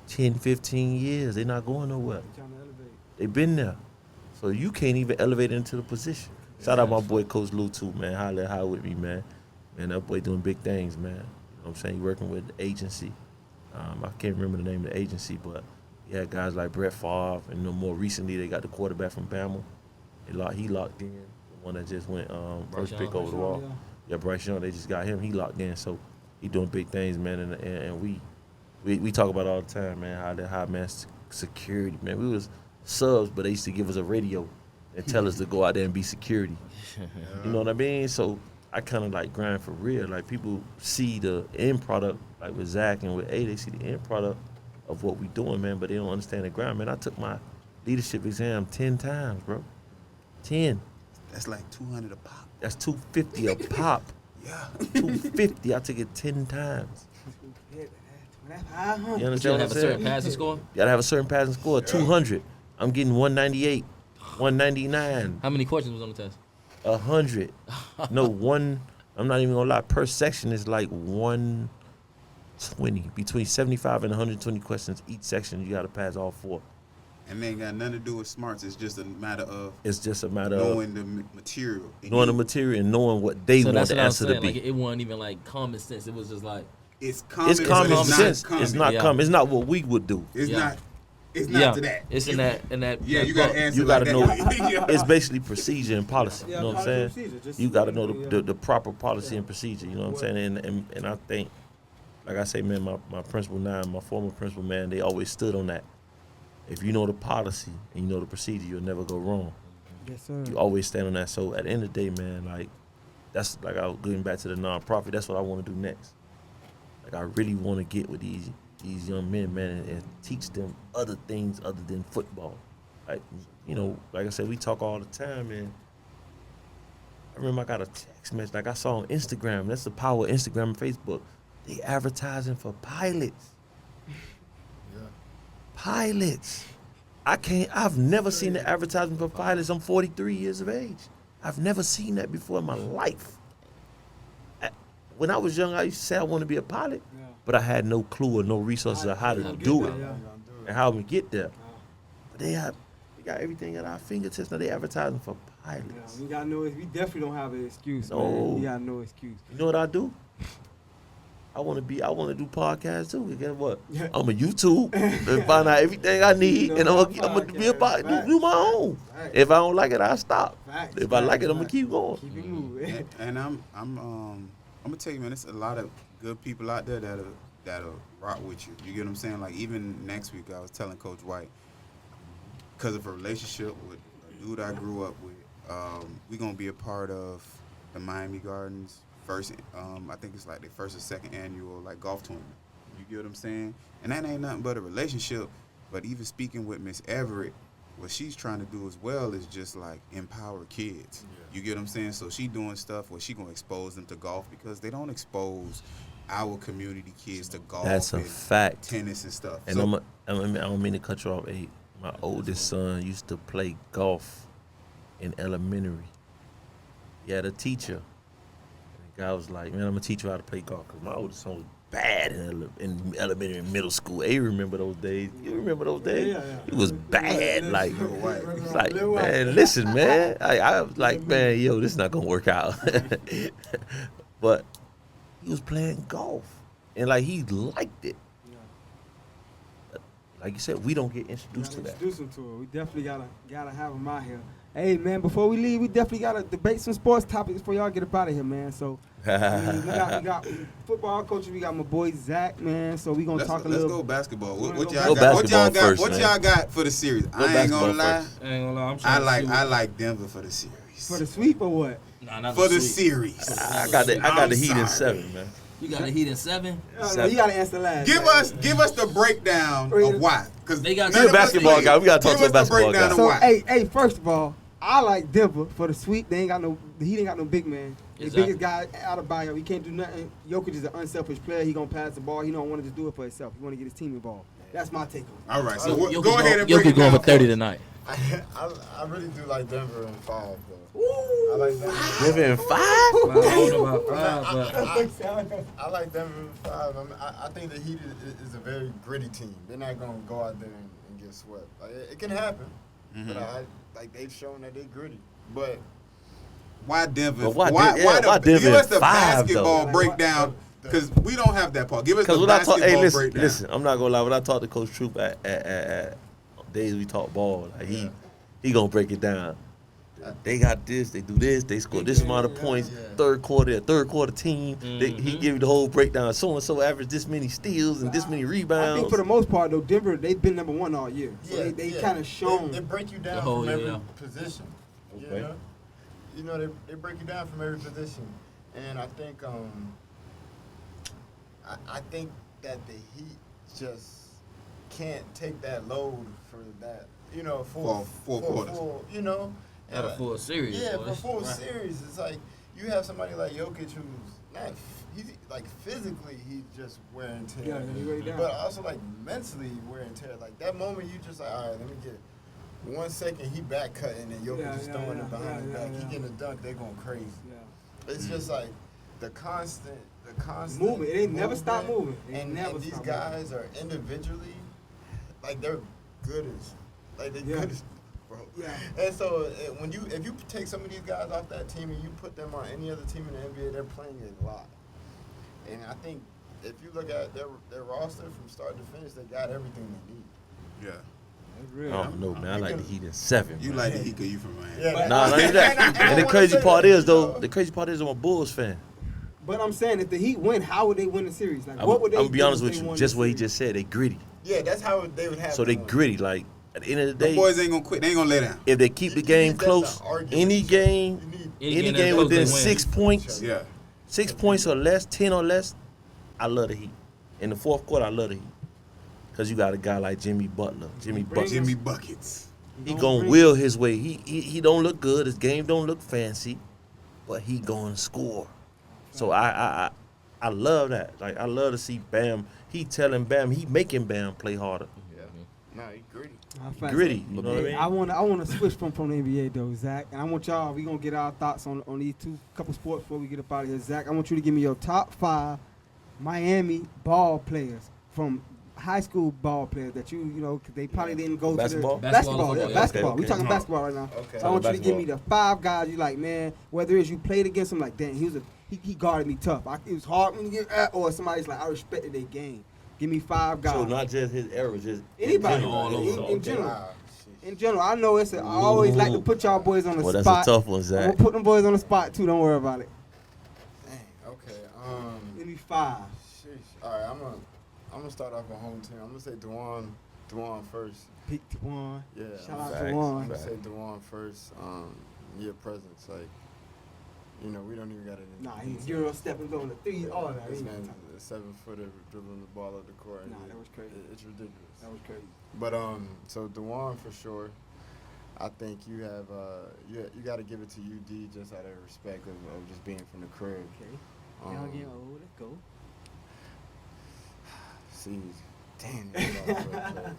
10, 15 years. They not going nowhere. Trying to elevate. They been there. So you can't even elevate into the position. Shout out my boy Coach Lou too, man. Hialeah High with me, man. Man, that boy doing big things, man. You know what I'm saying? He working with the agency. I can't remember the name of the agency, but he had guys like Brett Favre, and more recently they got the quarterback from Bama. He locked in. The one that just went first pick over the wall. Yeah, Bryce Young, they just got him. He locked in, so he doing big things, man. And we talk about it all the time, man. How that high man security, man. We was subs, but they used to give us a radio and tell us to go out there and be security. You know what I mean? So I kind of like grind for real. Like, people see the end product, like with Zach and with A, they see the end product of what we doing, man, but they don't understand the grind, man. I took my leadership exam 10 times, bro. 10. That's like 200 a pop. That's $250 a pop. Yeah. $250. I took it 10 times. That's 500. You understand But you what gotta I'm have a certain saying? passing score? You gotta have a certain passing score. 200. I'm getting 198, 199, How many questions was on the test? 100. No, one. I'm not even gonna lie. Per section is like 120. Between 75 and 120 questions each section. You gotta pass all 4. And they ain't got nothing to do with smarts. It's just a matter of It's just a matter knowing the material. of knowing the material and knowing what they So want that's the what I'm answer to saying. be. Like, it wasn't even like common sense. It was just like, It's common, It's common but sense. common. It's not Yeah. common. It's not what we would do. It's Yeah. not. It's not yeah, to that. it's in that Yeah, that you got book. to answer You gotta like know. that. Yeah. It's basically procedure and policy. Yeah, You know what I'm policy and saying? procedure, just- You gotta know yeah. the proper policy and procedure. You know what I'm saying? And I think, like I say, man, my principal now, my former principal, man, they always stood on that. If you know the policy and you know the procedure, you'll never go wrong. Yes, sir. You always stand on that. So at the end of the day, man, like, that's like, I was getting back to the nonprofit. That's what I want to do next. Like, I really want to get with these young men, man, and teach them other things other than football. Like, you know, like I said, we talk all the time, man. I remember I got a text message, like I saw on Instagram. That's the power of Instagram and Facebook. They advertising for pilots. Pilots. I've never seen the advertisement for pilots. I'm 43 years of age. I've never seen that before in my life. When I was young, I used to say I want to be a pilot, Yeah. but I had no clue or no resources of how to do it and how we get there. But we got everything at our fingertips. Now they advertising for Yeah, pilots. we definitely don't have an excuse, No. man. We got no excuse. You know what I do? I want to do podcasts too. Guess what? Yeah. I'm a YouTube and find out everything I need, and I'm gonna be a do my own. Facts. If I don't like it, I stop. Facts, If I like it, I'm gonna facts. keep going. Keep it moving. And I'm gonna tell you, man, there's a lot of good people out there that'll rock with you. You get what I'm saying? Like, even next week, I was telling Coach White, because of a relationship with a dude I grew up with, we're gonna be a part of the Miami Gardens first. I think it's like their first or second annual like golf tournament. You get what I'm saying? And that ain't nothing but a relationship. But even speaking with Miss Everett, what she's trying to do as well is just like empower kids. You get what I'm saying? So she doing stuff where she gonna expose them to golf, because they don't expose our community kids to golf. That's a and fact. tennis and stuff. And So, I don't mean to cut you off. Hey, my oldest son used to play golf in elementary. He had a teacher. And the guy was like, man, I'm going to teach you how to play golf. Because my oldest son was bad in elementary and middle school. Hey, remember those days? You remember those days? Yeah. He was bad. Like, It's like, man, listen, man. I was like, man, yo, this is not going to work out. But he was playing golf, and like he liked it. Like you said, we don't get introduced to that. Introduce him to it. We definitely gotta have him out here. Hey man, before we leave, we definitely gotta debate some sports topics before y'all get up out of here, man. So we got football coaches. We got my boy Zach, man. So we gonna talk a little. Let's go basketball. What Go y'all got? What y'all got? first, What man. y'all got for the series? I ain't gonna lie. I'm trying I like Denver for the series. For the sweep or what? Nah, not For the sweep. series. I got the I'm Heat in sorry. 7, man. You got the Heat in 7. No, you gotta answer last. Give us the breakdown of why. Because They got You're a basketball guy. We gotta talk to a basketball guy. So why. hey, first of all, I like Denver for the sweep. They ain't got no. The Heat ain't got no big man. The Exactly. biggest guy out of bio. He can't do nothing. Jokic is an unselfish player. He gonna pass the ball. He don't want to just do it for himself. He want to get his team involved. That's my take on it. All right, so Jokic go ahead and break Jokic it going down for 30 us. tonight. I really do like Denver in 5 though. I like Denver. Denver in 5? I don't know about 5, but I like Denver in 5. I think the Heat is a very gritty team. They're not gonna go out there and get swept. Like, it can happen, but they've shown that they're gritty. But Why Denver? But why Why Denver give us in the 5 basketball though? breakdown because we don't have that part. Give us the Because when I talk, basketball hey, breakdown. listen, I'm not gonna lie. When I talk to Coach Troop at days we talk ball, like he gonna break it down. They got this, they do this, they score this amount of points. Third quarter team. He give you the whole breakdown. So and so average this many steals and this many I rebounds. think for the most part though, Denver they've been number 1 all year. So they kind of shown. They break you down whole from every year. position. Okay. You know they break you down from every position, and I think I think that the Heat just can't take that load for that. You know, For four quarters. full, you know. not a full series. Yeah, boy. for full Right. series, it's like you have somebody like Jokic who's not. He's like physically, he's just wear and tear. Yeah, he wear you down. But also like mentally wear and tear. Like that moment, you just like, all right, let me get 1 second. He back cutting and Jokic is throwing it behind the back. He getting a dunk. They going crazy. Yeah. It's just like the constant Movement. It ain't never stop moving. It And never these stop guys are individually, like they're good as, like they're Yeah. good as, bro. Yeah. And so if you take some of these guys off that team and you put them on any other team in the NBA, they're playing a lot. And I think if you look at their roster from start to finish, they got everything they need. Yeah. That's real. I don't know, man. I like the Heat in 7. You man. like the Heat 'cause you from Miami. Yeah, Nah, not even that. And the crazy part is though, I'm a Bulls fan. But I'm saying if the Heat win, how would they win the series? Like I'm what would they gonna be do honest if with they you. won Just the what he series? just said, they gritty. Yeah, that's how they would have. So they gritty. Like at the end of the The day, boys ain't gonna quit. They ain't gonna lay down. if they keep the game close, any game, any game close, within they win. 6 points, Yeah. 6 points or less, 10 or less, I love the Heat. In the fourth quarter, I love the Heat. Because you got a guy like Jimmy Butler. Jimmy Buckets. He gonna will his way. He don't look good. His game don't look fancy, but he gonna score. So I love that. Like I love to see Bam. He telling Bam. He making Bam play harder. Yeah. Nah, he gritty. Gritty. You know what I mean? I want to switch from the NBA though, Zach, and I want y'all. We gonna get our thoughts on these couple sports before we get up out of here. Zach, I want you to give me your top 5 Miami ball players from high school ball players that you know 'cause they probably didn't go Basketball? to the Basketball, Yeah, okay, basketball. okay. We talking basketball right now. Okay. So I want you to give me Basketball. the 5 guys you like, man. Whether it's you played against him, like, damn, he guarded me tough. It was hard when you get at, or somebody's like, I respected their game. Give me 5 guys. So not just his era, just Anybody, in general. all over. in general. Wow. In general, I know I always like to put y'all boys on the Well, that's spot. a tough one, I'm Zach. gonna put them boys on the spot too. Don't worry about it. Dang. Okay. Give me 5. Sheesh. All right. I'm gonna start off with home team. I'm gonna say Dewan first. Pick one. Yeah. Shout out Facts. to I'm one. gonna say Dewan first. Your presence, like, you know, we don't even got it. Nah, he's Euro stepping on the 3. All that. This He- man's a 7-footer dribbling the ball up the court. Nah, that was crazy. It's ridiculous. That was crazy. But so Dewan for sure. I think you have you got to give it to UD just out of respect of just being from the crib. Okay. Young and old. Let's go. See, damn. you know,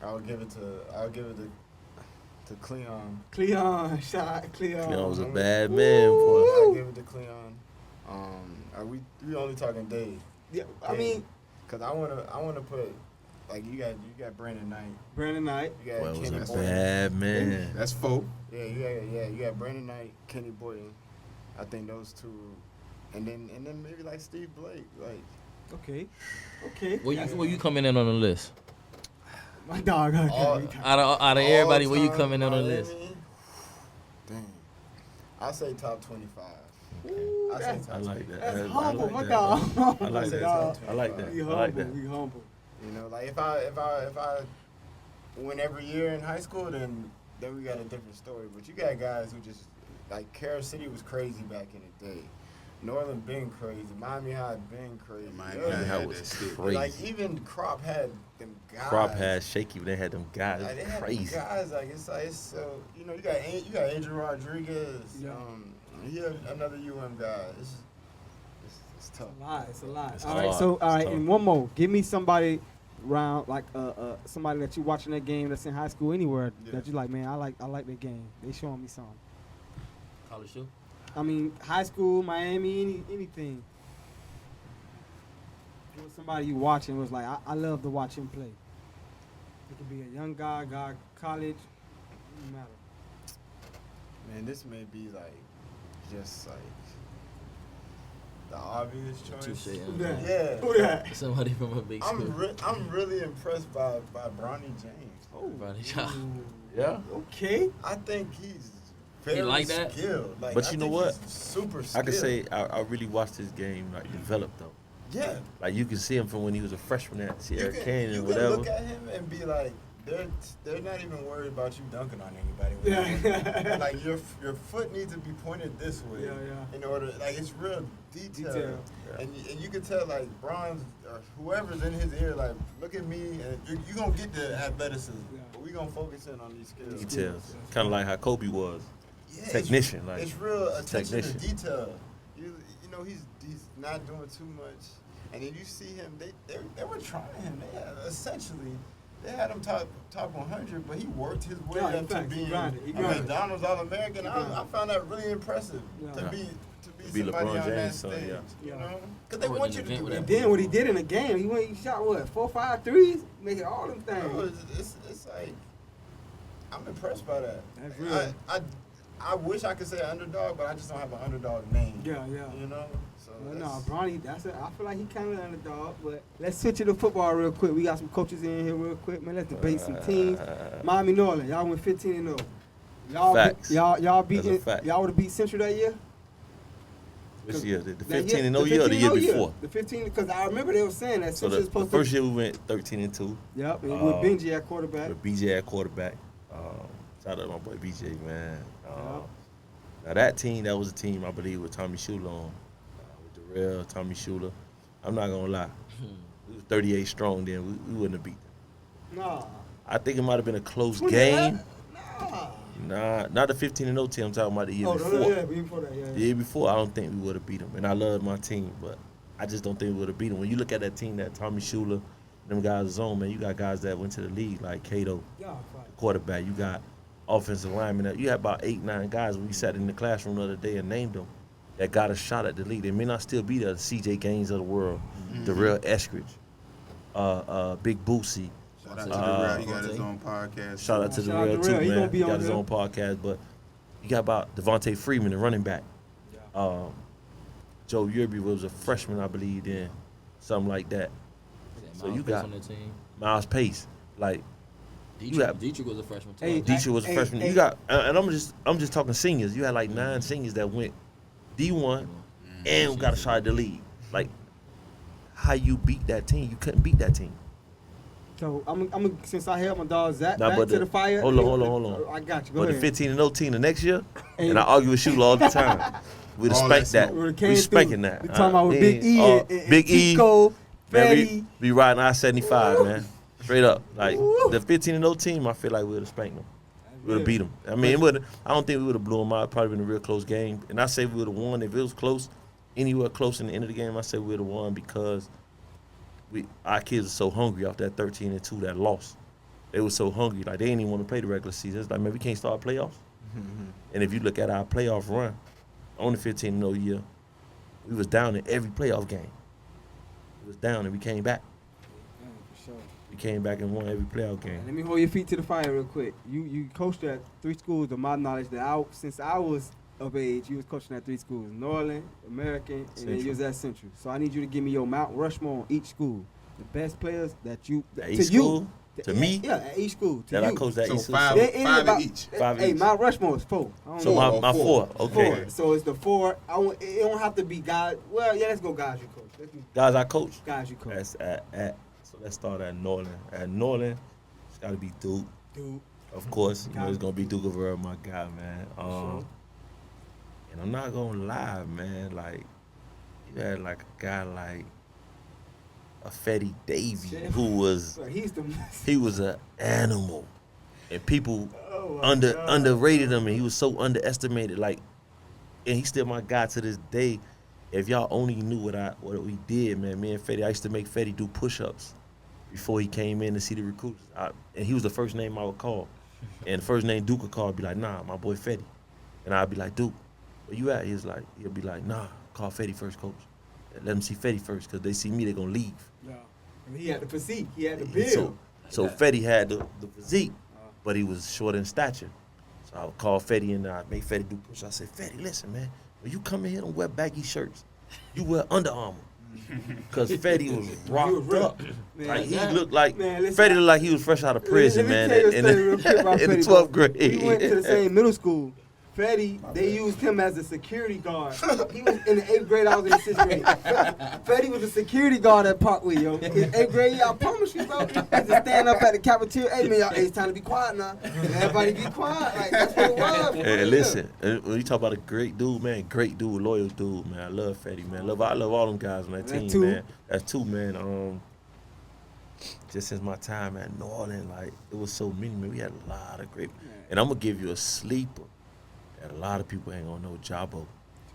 I'll give it to Cleon. Cleon, shout out Cleon. Cleon was a bad man, boy. I'll give it to Cleon. Are we only talking Dade? Yeah, I mean, Cause I wanna put like you got Brandon Knight. Brandon Knight. You got Boy, was Kenny a Boyden. bad man. That's 4. Yeah, you got Brandon Knight, Kenny Boyden. I think those two and then maybe like Steve Blake, like. Okay. Where you coming in on the list? My dog. Out of everybody, where you coming in on the list? Dang. I'll say top 25. I like that. That's I humble, like my that. dog. I like that. I like that. We I humble. like that. We humble. You know, like if I win every year in high school, then we got a different story. But you got guys who just like Carol City was crazy back in the day. Norland been crazy. Miami High been crazy. Miami High was crazy. crazy. Like even Crop had them guys. Crop had Shaky, but they had them guys. Like, they had crazy. them guys like it's so you know you got Angel Rodriguez. Yeah. He another guy. It's tough. It's a lot. It's All hard. right, so all right, It's and tough. one more. Give me somebody around like somebody that you watching that game that's in high school anywhere that you like. Man, I like that game. They showing me something. College shoe? I mean, high school, Miami, anything. It was somebody you watching was like, I love to watch him play. It could be a young guy, college, doesn't matter. Man, this may be like just like the obvious choice. Touche, Who that? Yeah. Who that? Somebody from a big school. I'm really impressed by Bronny James. Yeah. Okay. I think he's very like that? skilled. Like, But I you know think what? he's super skilled. I could say I really watched his game like develop though. Yeah. Like you can see him from when he was a freshman at Sierra Canyon you or can whatever. look at him and be like, they're not even worried about you dunking on anybody. Yeah. Like your foot needs to be pointed this way. Yeah. In order, like it's real detail. Yeah. And you can tell like Bron's or whoever's in his ear, like look at me, and you're gonna get the athleticism, but we gonna focus in on these skills. Details. Kind of like how Kobe was. Yeah, Technician, It's, like, it's real attention to technician. detail. You know he's not doing too much, and then you see him. They were trying him. They had him top 100, but he worked his way up to being a McDonald's All-American. I found that really impressive to be Be somebody LeBron on that James' son, stage. yeah. You know, because they want you to do that. And then what he did in the game, he shot what, 4, 5 threes, making all them Bro, things. it's like I'm impressed by that. That's real. I wish I could say underdog, but I just don't have an underdog name. Yeah. You know. So Well, that's- no, Bronny, I feel like he kind of underdog, but let's switch it to football real quick. We got some coaches in here real quick, man. Let's debate some teams. Miami Norland, y'all went 15-0. Facts. Y'all beat That's a fact. y'all would have beat Central that year. Which year? The That 15-0 year or the year 15-0 before? The 15, because I remember they were saying that So Central was the supposed first to. year we went 13-2 Yep, and with Benji at quarterback. with BJ at quarterback. Shout out to my boy BJ, man. Now that team, that was a team I believe with Tommy Schuler on, with Darrell, Tommy Schuler. I'm not gonna lie, we was 38 strong then. We wouldn't have beat them. Nah. I think it might have been a close 2011? game. Nah. Nah, not the 15-0 team. I'm talking about the year Oh, before. yeah, before that, yeah. The year before, I don't think we would have beat them. And I love my team, but I just don't think we would have beat them. When you look at that team, that Tommy Schuler, them guys is on, man, you got guys that went to the league like Cato, Yeah, right. quarterback. You got offensive linemen. You had about 8, 9 guys when we sat in the classroom the other day and named them that got a shot at the league. They may not still be there. The CJ Gaines of the world, Darrell Eskridge, Big Boosie. Shout out to Darrell. He got his own podcast. Shout out to Shout out Darrell to too, Darrell. He man. gonna be He on got his there. own podcast, but you got about Devontae Freeman, the running back. Joe Yerby was a freshman, I believe, then something like that. So you got on that team. Miles Pace, like Dietrich was a freshman too. Hey, Dietrich was a freshman. You got, and I'm just talking seniors. You had like 9 seniors that went D1 and got a shot at the league. Like, how you beat that team? You couldn't beat that team. So I'm since I held my dog Zach Nah, back but to the fire. hold on. I got you. Go But ahead. the 15-0 team the next year, Hey. and I argue with Shula all the time. We All respect that that. When it We came respecting through, that. We talking about with Yeah. Big E and Big E, Tico, man, Fetty. we riding I-75, man. Straight up. Like, Woo. the 15-0 team, I feel like we would have spanked them. We would have beat them. I mean, I don't think we would have blew them out. Probably been a real close game. And I say we would have won. If it was close, anywhere close in the end of the game, I say we would have won because our kids are so hungry off that 13-2 that lost. They were so hungry. Like, they didn't even want to play the regular season. It's like, man, we can't start playoffs. And if you look at our playoff run, on the 15-0 year, we was down in every playoff game. We was down and we came back. Yeah, for sure. We came back and won every playoff game. Let me hold your feet to the fire real quick. You coached at 3 schools, to my knowledge, that since I was of age, you was coaching at 3 schools: Norland, American, and then you was at Central. So I need you to give me your Mount Rushmore on each school. The best players that you At to each school? you. To me? Yeah, at each school. To That you. I coached at So each school. five each. Five Hey, each. Mount Rushmore is 4. I don't So know. my four. Okay. 4. So it's the 4. It don't have to be guys. Well, yeah, let's go guys you coach. Let's do Guys, I coach. guys you coach. That's so let's start at Norland. At Norland, it's got to be Duke. Dude. Of course, you know it's gonna be Duke of Earl, my guy, man. Sure. And I'm not gonna lie, man. Like you had like a guy like a Fetty Davy Shit. who was So he's the he was an animal, and people Oh my God. underrated him, and he was so underestimated. Like, and he's still my guy to this day. If y'all only knew what we did, man. Me and Fetty, I used to make Fetty do push-ups before he came in to see the recruiters. And he was the first name I would call. And the first name Duke would call, I'd be like, nah, my boy Fetty. And I'd be like, Duke, where you at? He'll be like, nah, call Fetty first, coach. Let him see Fetty first, because they see me, they're going to leave. No. I mean, he had the physique. He had the build. So Fetty had the physique, but he was short in stature. So I would call Fetty and I'd make Fetty do push. I said, Fetty, listen, man, when you come in here, don't wear baggy shirts. You wear Under Armour. Because Fetty was rocked up. Man, Like, he that- looked like, man, listen, Fetty looked like he was fresh out of prison, Let man, me tell you a in story real quick about the Fetty, 12th bro. grade. We went to the same middle school. Fetty, they used him as a security guard. He was in the 8th grade, I was in the 6th grade. Fetty was a security guard at Parkway, yo. In 8th grade, I promise you, bro. He used to stand up at the cafeteria. Hey, man, y'all, it's time to be quiet now. Everybody be quiet. Like, that's what it was. for Hey, real. listen, when you talk about a great dude, man, great dude, loyal dude, man. I love Fetty, man. I love all them guys on that That team, too. man. That's 2, man. Just since my time at Norland, like, it was so many, man. We had a lot of great. And I'm gonna give you a sleeper that a lot of people ain't gonna know. Jabo.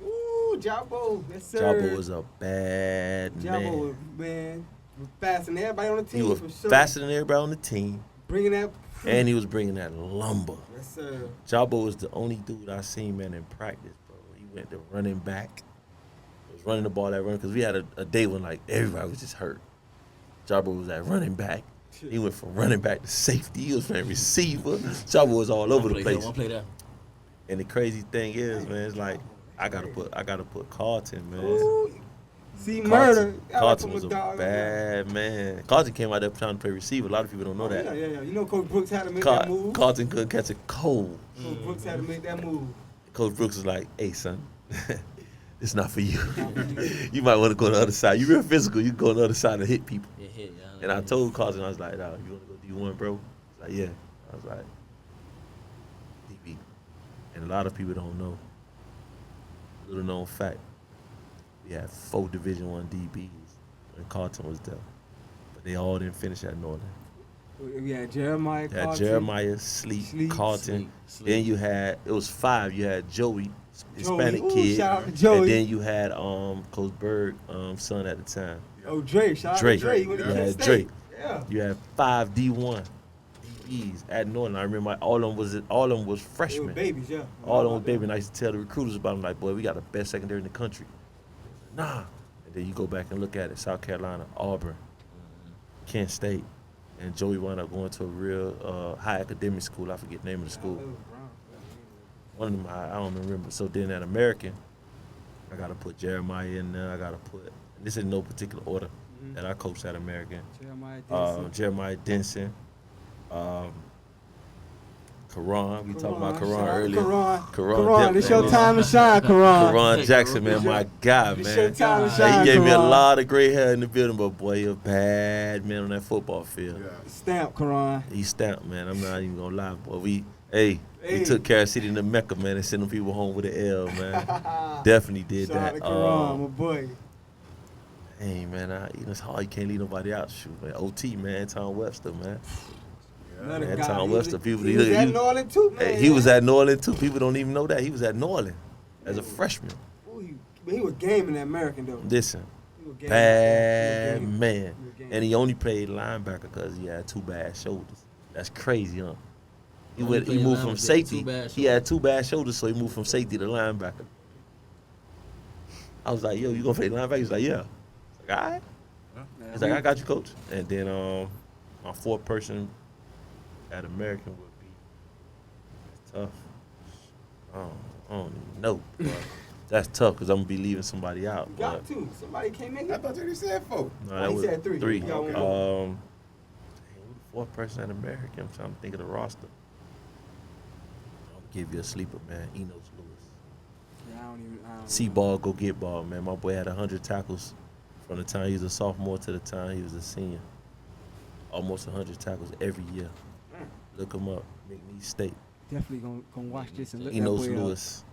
Ooh, Jabo. Yes, sir. Jabo was a bad Jabo, man. was, man, was faster than everybody on the He team, was for sure. faster than everybody on the team, Bringing that. and he was bringing that lumber. Yes, sir. Jabo was the only dude I seen, man, in practice, bro. He went to running back. He was running the ball at run, because we had a day when, like, everybody was just hurt. Jabo was at running back. He went from running back to safety. He was playing receiver. Jabo was all over the place. One play that. And the crazy thing is, man, it's like I gotta put Carlton, man. Ooh. See, murder. Carlton was a bad man. Carlton came out there trying to play receiver. A lot of people don't know that. Yeah. You know Coach Brooks had to make that move. Carlton couldn't catch a cold. Coach Brooks had to make that move. Coach Brooks was like, "Hey, son, it's not for you. You might want to go to the other side. You real physical. You can go to the other side and hit people." Yeah, yeah. And I told Carlton, I was like, "Nah, you want to go D1, bro?" He's like, "Yeah." I was like, DB. And a lot of people don't know. Little known fact. We had 4 Division I DBs when Carlton was there. But they all didn't finish at Norland. We had Jeremiah. You had Carlton. Jeremiah, Sleep, Carlton. Sleep. Then you had, it was 5. You had Joey, Hispanic Ooh, kid. shout out to Joey. And then you had Coach Berg, son at the time. Oh, Dre. Shout out Drake. to Dre. He went to You Kent had State. Drake. Yeah. You had 5 D1 DBs at Norland. I remember all of them was They were freshmen. babies, yeah. All of them was babies. And I used to tell the recruiters about them, like, boy, we got the best secondary in the country. Nah. And then you go back and look at it. South Carolina, Auburn, Kent State. And Joey wound up going to a real high academic school. I forget the name of the school. One of them, I don't remember. So then at American, I got to put Jeremiah in there. I got to put, this is in no particular order that I coached at American. Jeremiah Denson. Karan. We talked about Karan earlier. Karan, it's your time to shine, Karan. Karan Jackson, man, my guy, It's your man. time to shine, He gave me a Karan. lot of gray hair in the building, but boy, you're a bad man on that football field. Stamp, Karan. He stamped, man. I'm not even gonna lie, boy. We took care of City in the Mecca, man, and sending people home with an L, man. Definitely did Shout out that. to Karan, my boy. Hey, man, it's hard. You can't leave nobody out. Shoot, man. OT, man. Tom Webster, man. Another Man, guy. Tom He Webster, was- people. He was at Norland too, man. Hey, he was at Norland too. People don't even know that he was at Norland as a freshman. Ooh, he was gaming that American though. Listen, He was gaming. bad He was gaming. man, He was gaming. and he only played linebacker because he had 2 bad shoulders. That's crazy, huh? He Only played moved from linebacker, safety. 2 bad He had 2 bad shoulders, so he moved from safety to linebacker. I was like, "Yo, you gonna play linebacker?" He's like, "Yeah." I was like, "All right." He's like, "I got you, coach." And then my 4th person at American would be tough. I don't even know. But that's tough because I'm gonna be leaving somebody out. You got two. Somebody can't make I it. thought you said 4. No, Oh, that he was said three. Three. You got one Dang, more. who the fourth person in America? I'm trying to think of the roster. I'll give you a sleeper, man. Enos Lewis. Yeah, I don't See ball, go get ball, man. My boy had 100 tackles from the time he was a sophomore to the time he was a senior. Almost 100 tackles every year. Look him up. McNeese State. Definitely gonna watch this and look Enos that boy up. Lewis.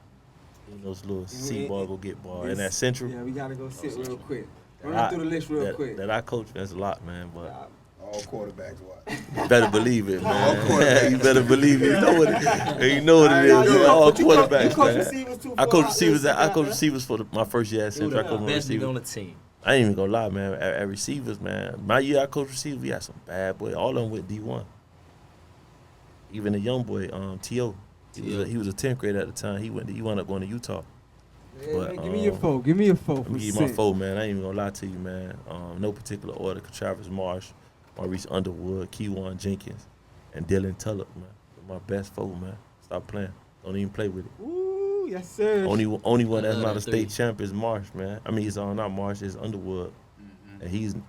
Enos Lewis. And See we- ball, go get ball. It's- And that Central. Yeah, we gotta go sit real quick. that Run I- through the list real that, quick. That I coach, that's a lot, man. But All quarterbacks watch. you better believe it, man. quarterbacks. You better believe it. You know what it is. Man. All quarterbacks, you coach man. receivers too. I for coached our receivers. I listeners coached out receivers for my first year at Central. I coached my Best nigga receivers. on the team. I ain't even gonna lie, man. At receivers, man. My year I coached receivers, we had some bad boys. All of them with D1. Even the young boy, T.O. He was a 10th grader at the time. He wound up going to Utah. there. but, Yeah, give me your four. Give me your four. Let me give you my four, man. I ain't even gonna lie to you, man. No particular order. Travis Marsh, Maurice Underwood, Keywan Jenkins, and Dylan Tullock, man. They're my best four, man. Stop playing. Don't even play with it. Ooh, yes sir. Only one that's I love not a that state three. champ is Marsh, man. I mean, it's not Marsh, it's Underwood. And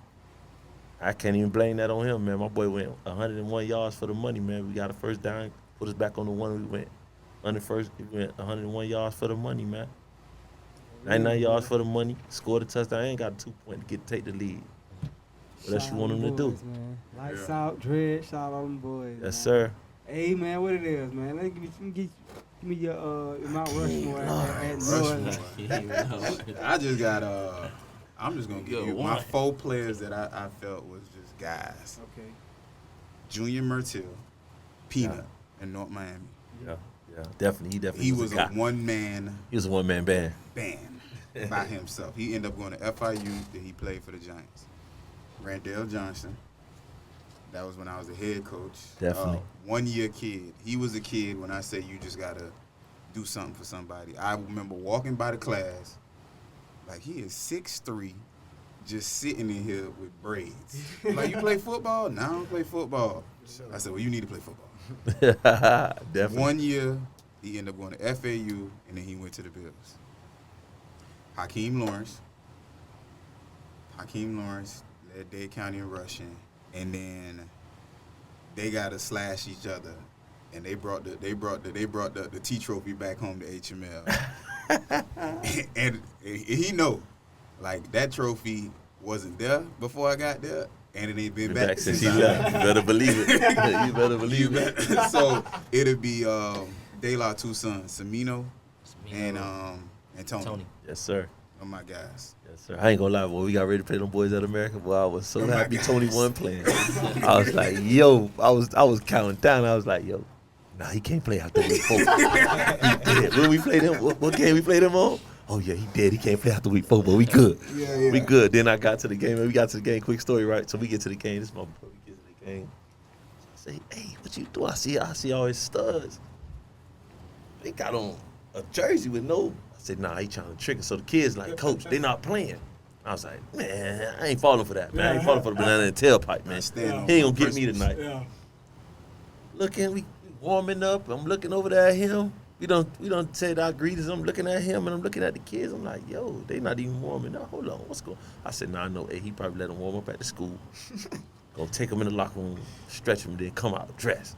I can't even blame that on him, man. My boy went 101 yards for the money, man. We got a first down, put us back on the one. We went we went 101 yards for the money, man. 99 yards for the money, scored a touchdown. I ain't got a 2-point to take the lead. What else you want him to do? Man. Lights out, dread, shout out them boys. Yes, man. sir. Hey man, what it is, man? Let me give me your Mount Rushmore at Norland. I just got I'm just gonna give Good you my one. 4 players that I felt was just guys. Okay. Junior Murtill, Peanut, in North Miami. Yeah, definitely. He was a a guy. one-man He was a one-man band. band by himself. He ended up going to FIU, that he played for the Giants. Randall Johnson. That was when I was the head coach. Definitely. 1 year kid. He was a kid when I say you just gotta do something for somebody. I remember walking by the class, like he is 6'3", just sitting in here with braids. Like, you play football? No, I don't play football. I said, well, you need to play football. Definitely. 1 year, he ended up going to FAU, and then he went to the Bills. Hakeem Lawrence led Dade County in rushing, and then they got to slash each other, and they brought the T trophy back home to HML, and he know, like, that trophy wasn't there before I got there, and it ain't been back since since he I left. You better believe it. You better believe it. So it'll be DAILYDEPOSITSMIAMI, two sons, Semino and Tony. Yes, sir. Oh my guys. Yes, sir. I ain't gonna lie, boy. We got ready to play them boys at America. Boy, I was so Oh my happy gosh. Tony won playing. I was like, yo. I was counting down. I was like, yo. Nah, he can't play after week 4. He dead. When we played him, what game we played him on? Oh yeah, he dead. He can't play after week 4, but we good. Yeah. We good. Then I got to the game. We got to the game. Quick story, right? So we get to the game. This is my boy. We get to the game. I say, hey, what you do? I see all his studs. They got on a jersey with no. I said, nah, he trying to trick us. So the kids like, coach, they not playing. I was like, man, I ain't falling for that, man. I ain't falling for the banana and tailpipe, man. Stand He ain't on gonna get me principles. tonight. Yeah. Looking, we warming up. I'm looking over there at him. We don't said our greetings. I'm looking at him and I'm looking at the kids. I'm like, yo, they not even warming up. Hold on, what's going on? I said, nah, I know. Hey, he probably let them warm up at the school. Gonna take him in the locker room, stretch him, then come out dressed.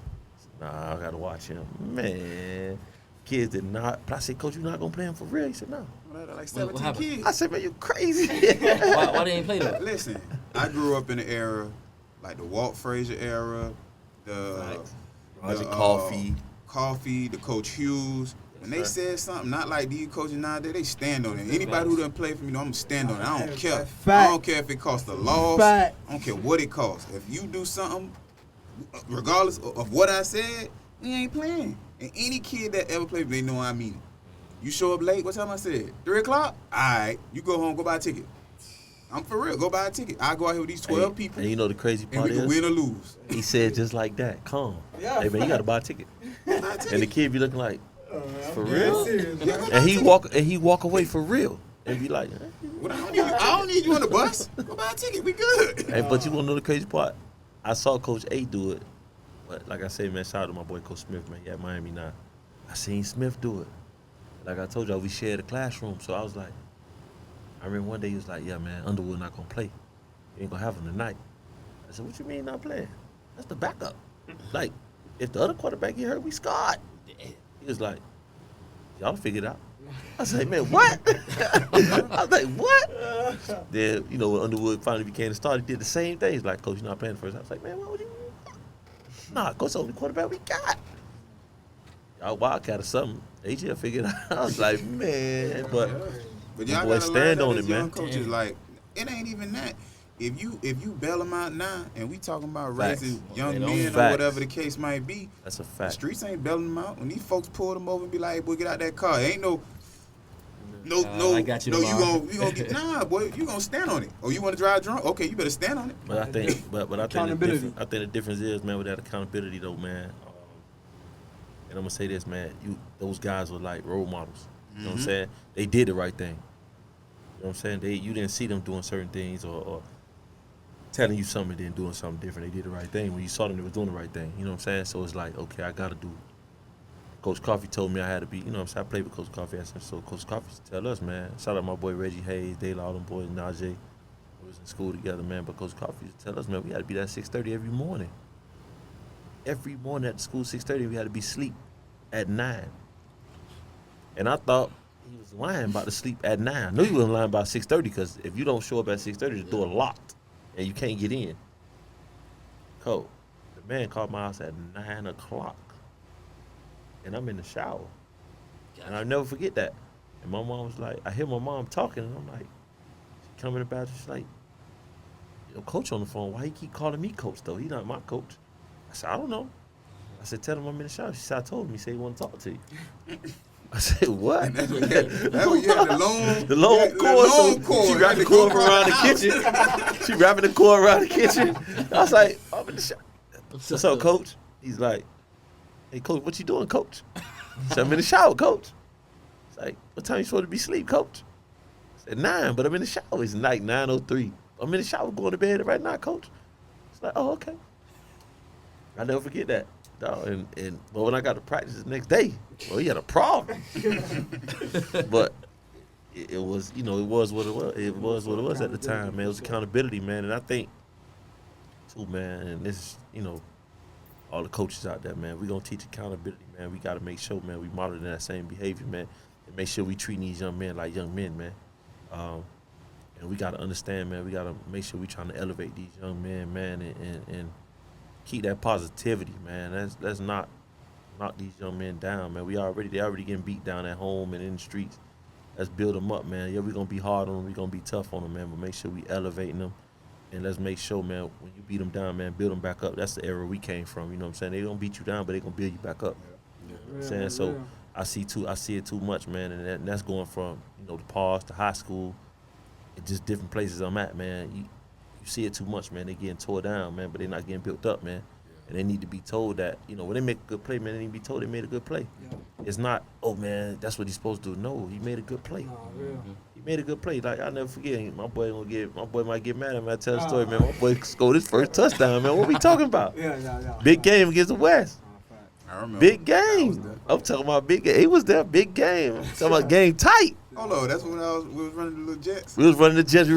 Nah, I gotta watch him. Man, kids did not. But I said, coach, you not gonna play him for real? He said, no. Like What 17 happened? kids. I said, man, you crazy. Why they ain't play that? Listen, I grew up in the era, like the Walt Frazier era, the Roger the, Coffey. the Coach Hughes. When they sir. said something, not like these coaches nowadays, they stand on it. Anybody who done play for me, I'm gonna stand on it. I don't care. Fact. I don't care if it costs a loss. Fact. I don't care what it costs. If you do something, regardless of what I said, we ain't playing. And any kid that ever played, they know I mean it. You show up late, what time I said? 3 o'clock? All right, you go home, go buy a ticket. I'm for real, go buy a ticket. I go out here with these 12 people, And you know the crazy and part we can is, win or lose. he said just like that, calm. Yeah. Hey man, you gotta buy a ticket. Buy a And the ticket. kid be looking like, for Yeah, real? serious, man. And he walk away for real. And be like, What, I don't need you on the bus. Go buy a ticket, we good. hey, but you wanna know the crazy part? I saw Coach A do it. But like I say, man, shout out to my boy Coach Smith, man. He at Miami now. I seen Smith do it. like I told y'all, we shared a classroom. So I was like, I remember one day he was like, yeah, man, Underwood not gonna play. We ain't gonna have him tonight. I said, what you mean not playing? That's the backup. Like, if the other quarterback get hurt, we scarred. He was like, y'all figure it out. I was like, man, what? I was like, what? Then, you know, when Underwood finally became the starter, he did the same thing. He's like, coach, you're not playing the first. I was like, man, what would you? Nah, coach, the only quarterback we got. Y'all Wildcat or something. AJ figured it out. I was like, man, but y'all boy, gotta stand learn on that it, as young man. coaches, like, it ain't even that. If you bail them out now, and we talking about raising young men or whatever the case might be, that's a the fact. streets ain't bailing them out. When these folks pull them over and be like, hey, boy, get out that car. Ain't no, I got you you tomorrow. gonna get, nah, boy, you gonna stand on it. Oh, you want to drive drunk? Okay, you better stand on it. But I think, but I think Accountability. I think the difference is, man, with that accountability though, man. And I'm gonna say this, man. Those guys were like role models. You know what I'm saying? They did the right thing. You know what I'm saying? You didn't see them doing certain things or telling you something and then doing something different. They did the right thing. When you saw them, they was doing the right thing. You know what I'm saying? So it's like, okay, I gotta do. Coach Coffee told me I had to be. You know what I'm saying? I played with Coach Coffee. So Coach Coffee tell us, man. Shout out my boy Reggie Hayes, Dade, all them boys, Najee. We was in school together, man. But Coach Coffee tell us, man, we had to be there at 6:30 every morning. Every morning at the school, 6:30, we had to be asleep at 9. And I thought he was lying about the sleep at 9. I knew he wasn't lying about 6:30 because if you don't show up at 6:30, the door locked and you can't get in. Coach, the man called my house at 9 o'clock. And I'm in the shower. And I'll never forget that. And my mom was like, I hear my mom talking, and I'm like, she coming about, she's like, yo, coach on the phone, why he keep calling me coach, though? He not my coach. I said, I don't know. I said, tell him I'm in the shower. She said, I told him. He said he want to talk to you. I said, what? That's what you had, the long cord. long cord. She wrapped the cord around the kitchen. She wrapping the cord around the kitchen. I was like, I'm in the shower. What's up, coach? He's like, hey, coach, what you doing, coach? I said, I'm in the shower, coach. It's like, what time you supposed to be asleep, coach? I said, 9, but I'm in the shower. It's like 9:03. I'm in the shower going to bed right now, coach. It's like, oh, okay. I'll never forget that. Dog. But when I got to practice the next day, well, he had a problem. But it was, you know, it was what it was. It was what it was at the time, man. It was accountability, man. And I think, too, man, and this is, you know, all the coaches out there, man, we're going to teach accountability, man. We got to make sure, man, we model that same behavior, man, and make sure we treat these young men like young men, man. And we got to understand, man, we got to make sure we trying to elevate these young men, man, and keep that positivity, man. Let's not knock these young men down, man. They already getting beat down at home and in the streets. Let's build them up, man. Yeah, we're going to be hard on them. We're going to be tough on them, man, but make sure we elevating them. And let's make sure, man, when you beat them down, man, build them back up. That's the era we came from, you know what I'm saying? They don't beat you down, but they going to build you back up. You know what I'm saying? So I see it too much, man, and that's going from, you know, the pause to high school, and just different places I'm at, man. You see it too much, man. They getting tore down, man, but they're not getting built up, man. And they need to be told that, you know, when they make a good play, man, they need to be told they made a good play. Yeah. It's not, oh, man, that's what he's supposed to do. No, he made a good play. He made a good play. Like, I'll never forget, my boy might get mad at me. I tell the story, man. My boy scored his first touchdown, man. What we talking about? Big game against the West. I remember. Big game. I'm talking about big game. He was there, big game. I'm talking about game tight. Hold on, that's when we was running the little Jets. We was running the Jets.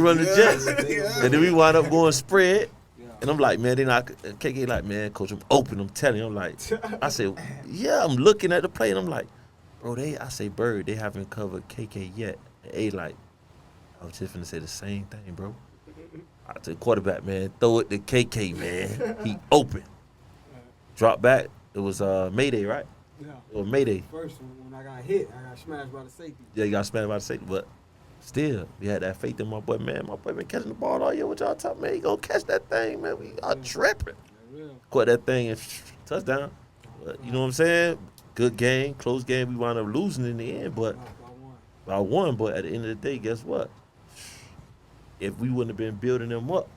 And then we wound up going spread. And I'm like, man, they not KK like, man, coach, I'm open. I'm telling you, I'm like, I said, yeah, I'm looking at the play, and I'm like, bro, I say, Bird, they haven't covered KK yet. And A like, I was just finna say the same thing, bro. I said, quarterback, man, throw it to KK, man. He open. Drop back. It was Mayday, right? Yeah. It was Mayday. First, when I got hit, I got smashed by the safety. Yeah, you got smashed by the safety, but still, we had that faith in my boy, man. My boy been catching the ball all year. What y'all talking, man? He gonna catch that thing, man. We are tripping. Caught that thing and touchdown. But, you know what I'm saying? Good game, close game. We wound up losing in the end, but I won. But at the end of the day, guess what? If we wouldn't have been building them up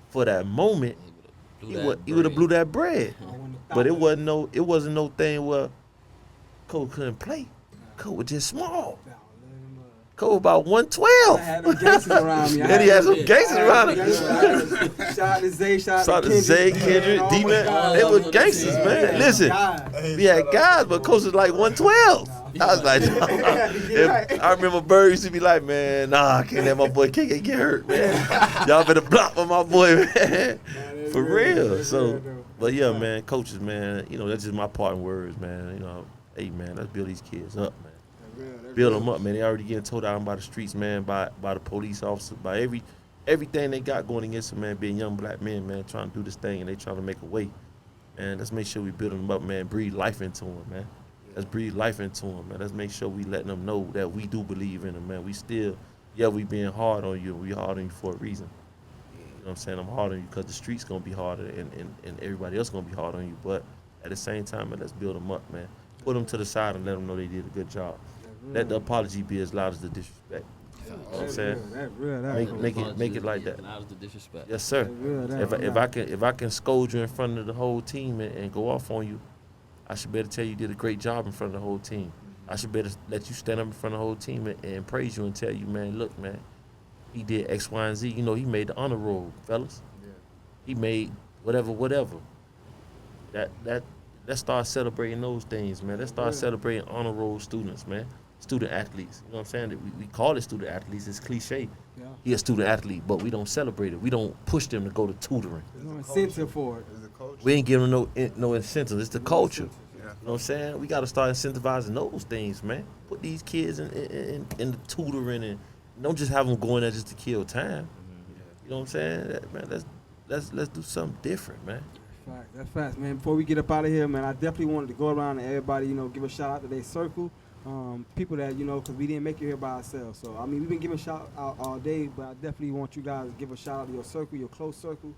for that moment, he would have blew that bread. But it wasn't no thing where Cole couldn't play. Cole was just small. Cole about 112. I had them gangsters around me. Then he had some gangsters around him. Shout out to Zay, shout out to Kendrick, D-Man. They were gangsters, man. Listen, we had guys, but Coach was like 112. I was like, I remember Bird used to be like, man, nah, I can't let my boy KK get hurt, man. Y'all better block for my boy, man. For real. So, but yeah, man, coaches, man, you know, that's just my parting words, man. You know, hey, man, let's build these kids up, man. Build them up, man. They already getting towed out by the streets, man, by the police officers, by everything they got going against them, man, being young black men, man, trying to do this thing, and they trying to make a way. And let's make sure we build them up, man, breathe life into them, man. Let's breathe life into them, man. Let's make sure we letting them know that we do believe in them, man. We still, yeah, we being hard on you. We hard on you for a reason. You know what I'm saying? I'm hard on you because the street's going to be harder and everybody else going to be hard on you. But at the same time, man, let's build them up, man. Put them to the side and let them know they did a good job. Let the apology be as loud as the disrespect. You know what I'm saying? Make it like that. Loud as the disrespect. Yes, sir. If I can scold you in front of the whole team and go off on you, I should better tell you did a great job in front of the whole team. I should better let you stand up in front of the whole team and praise you and tell you, man, look, man, he did X, Y, and Z. You know, he made the honor roll, fellas. Yeah. He made whatever. Let's start celebrating those things, man. Let's start celebrating honor roll students, man. Student athletes. You know what I'm saying? We call it student athletes. It's cliche. Yeah. He a student athlete, but we don't celebrate it. We don't push them to go to tutoring. There's no incentive for it. We ain't giving them no incentive. It's the culture. You know what I'm saying? We got to start incentivizing those things, man. Put these kids in the tutoring and don't just have them going there just to kill time. You know what I'm saying? Man, let's do something different, man. That's facts, man. Before we get up out of here, man, I definitely wanted to go around and everybody, you know, give a shout out to their circle. People that, you know, because we didn't make it here by ourselves. So, I mean, we've been giving shout out all day, but I definitely want you guys to give a shout out to your circle, your close circle,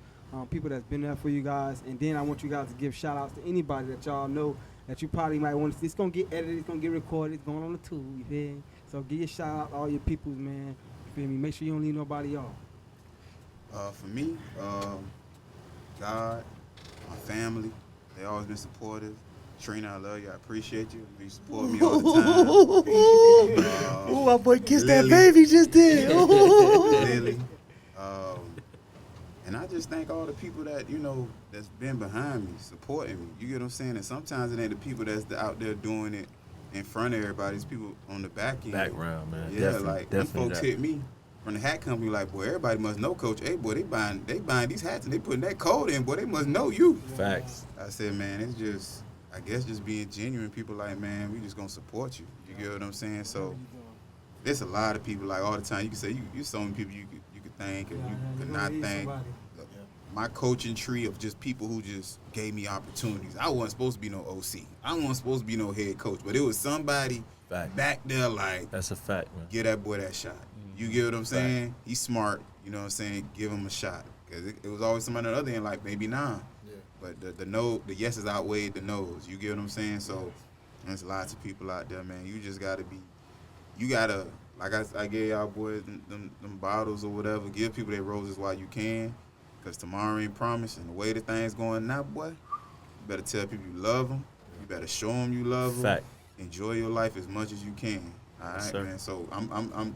people that's been there for you guys. And then I want you guys to give shout outs to anybody that y'all know that you probably might want to see. It's going to get edited, it's going to get recorded, it's going on the tube, you feel me? So, give your shout out to all your peoples, man. You feel me? Make sure you don't leave nobody off. For me, God, my family, they always been supportive. Trina, I love you. I appreciate you. You support me all the time. Ooh, my boy kissed that baby just did. Lily. And I just thank all the people that, you know, that's been behind me, supporting me. You get what I'm saying? And sometimes it ain't the people that's out there doing it in front of everybody. It's people on the back end. Background, man. Yeah, like these folks hit me from the hat company like, boy, everybody must know Coach. Hey, boy, they buying these hats and they putting that code in. Boy, they must know you. Facts. I said, man, it's just, I guess just being genuine. People like, man, we just gonna support you. You get what I'm saying? So there's a lot of people like all the time. You can say you so many people you could thank and you could not thank. My coaching tree of just people who just gave me opportunities. I wasn't supposed to be no OC. I wasn't supposed to be no head coach, but it was somebody back there like, that's a fact, man. Give that boy that shot. You get what I'm saying? He's smart. You know what I'm saying? Give him a shot. Because it was always somebody on the other end like maybe nah. But the yeses outweighed the no's. You get what I'm saying? So there's lots of people out there, man. You just gotta like I gave y'all boys them bottles or whatever. Give people their roses while you can, because tomorrow ain't promised. And the way the thing's going now, boy, you better tell people you love them. You better show them you love them. Fact. Enjoy your life as much as you can. All right, man. So I'm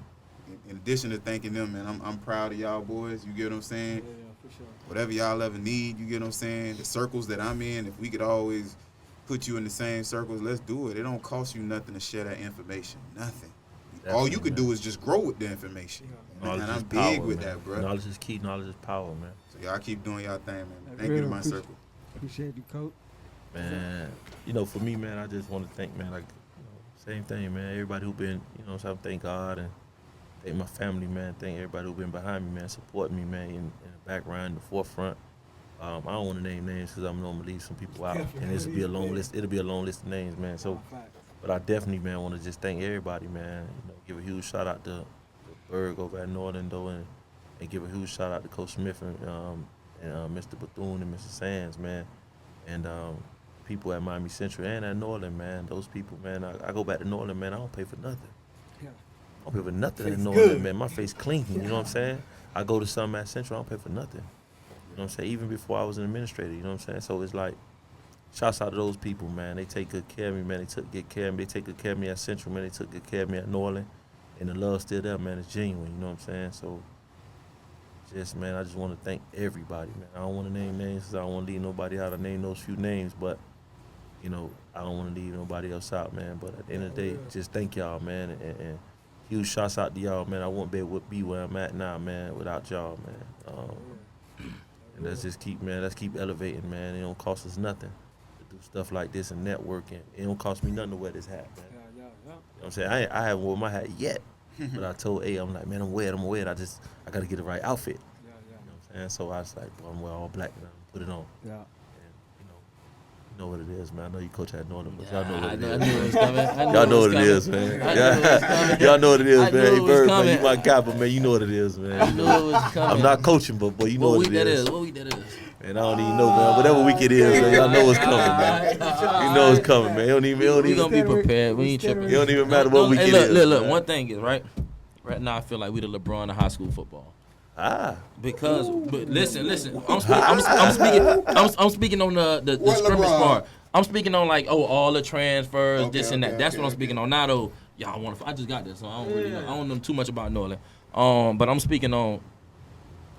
in addition to thanking them, man, I'm proud of y'all boys. You get what I'm saying? Yeah, for sure. Whatever y'all ever need, you get what I'm saying? The circles that I'm in, if we could always put you in the same circles, let's do it. It don't cost you nothing to share that information. Nothing. Definitely, all you could do is just grow with the information. Yeah. And I'm big with that, bro. Knowledge is key. Knowledge is power, man. So y'all keep doing y'all thing, man. Thank you to my circle. Appreciate you, Coach. Man, you know, for me, man, I just want to thank, man, like, you know, same thing, man. Everybody who been, you know, so I thank God and thank my family, man. Thank everybody who been behind me, man, supporting me, man, in the background, in the forefront. I don't want to name names because I'm normally leave some people out, and it'll be a long list. It'll be a long list of names, man. So, but I definitely, man, want to just thank everybody, man. You know, give a huge shout out to Berg over at Norland, though, and give a huge shout out to Coach Smith and Mr. Bethune and Mr. Sands, man, and people at Miami Central and at Norland, man. Those people, man. I go back to Norland, man. I don't pay for nothing. I don't pay for nothing in Norland, man. My face clean, you know what I'm saying? I go to some at Central, I don't pay for nothing. You know what I'm saying? Even before I was an administrator, you know what I'm saying? So it's like, shouts out to those people, man. They take good care of me, man. They took good care of me. They take good care of me at Central, man. They took good care of me at Norland. And the love's still there, man. It's genuine, you know what I'm saying? So, just, man, I just want to thank everybody, man. I don't want to name names because I don't want to leave nobody out. I name those few names, but you know, I don't want to leave nobody else out, man. But at the end of the day, just thank y'all, man, and huge shouts out to y'all, man. I wouldn't be able to be where I'm at now, man, without y'all, man. And let's just keep elevating, man. It don't cost us nothing to do stuff like this and networking. It don't cost me nothing to wear this hat, man. You know what I'm saying? I haven't worn my hat yet, but I told A, I'm like, man, I'm gonna wear it. I gotta get the right outfit. You know what I'm saying? So I was like, well, I'm gonna wear all black now, put it on. Yeah. You know what it is, man. I know you coach at Norland, but y'all know what it is. Y'all know what it is, man. Y'all know what it is, man. Hey, Bird, man, you my guy, but man, you know what it is, man. I'm not coaching, but boy, you know what it is. What week that is? Man, I don't even know, man. Whatever week it is, man, y'all know it's coming, man. You know it's coming, man. We gonna be prepared. We ain't tripping. It don't even matter what week it is. Look. One thing is right now, I feel like we the LeBron of high school football. Because, but listen. I'm speaking on the scrimmage part. I'm speaking on like all the transfers, this and that. That's what I'm speaking on. Not y'all I just got this, so I don't really know. I don't know too much about Norland. But I'm speaking on.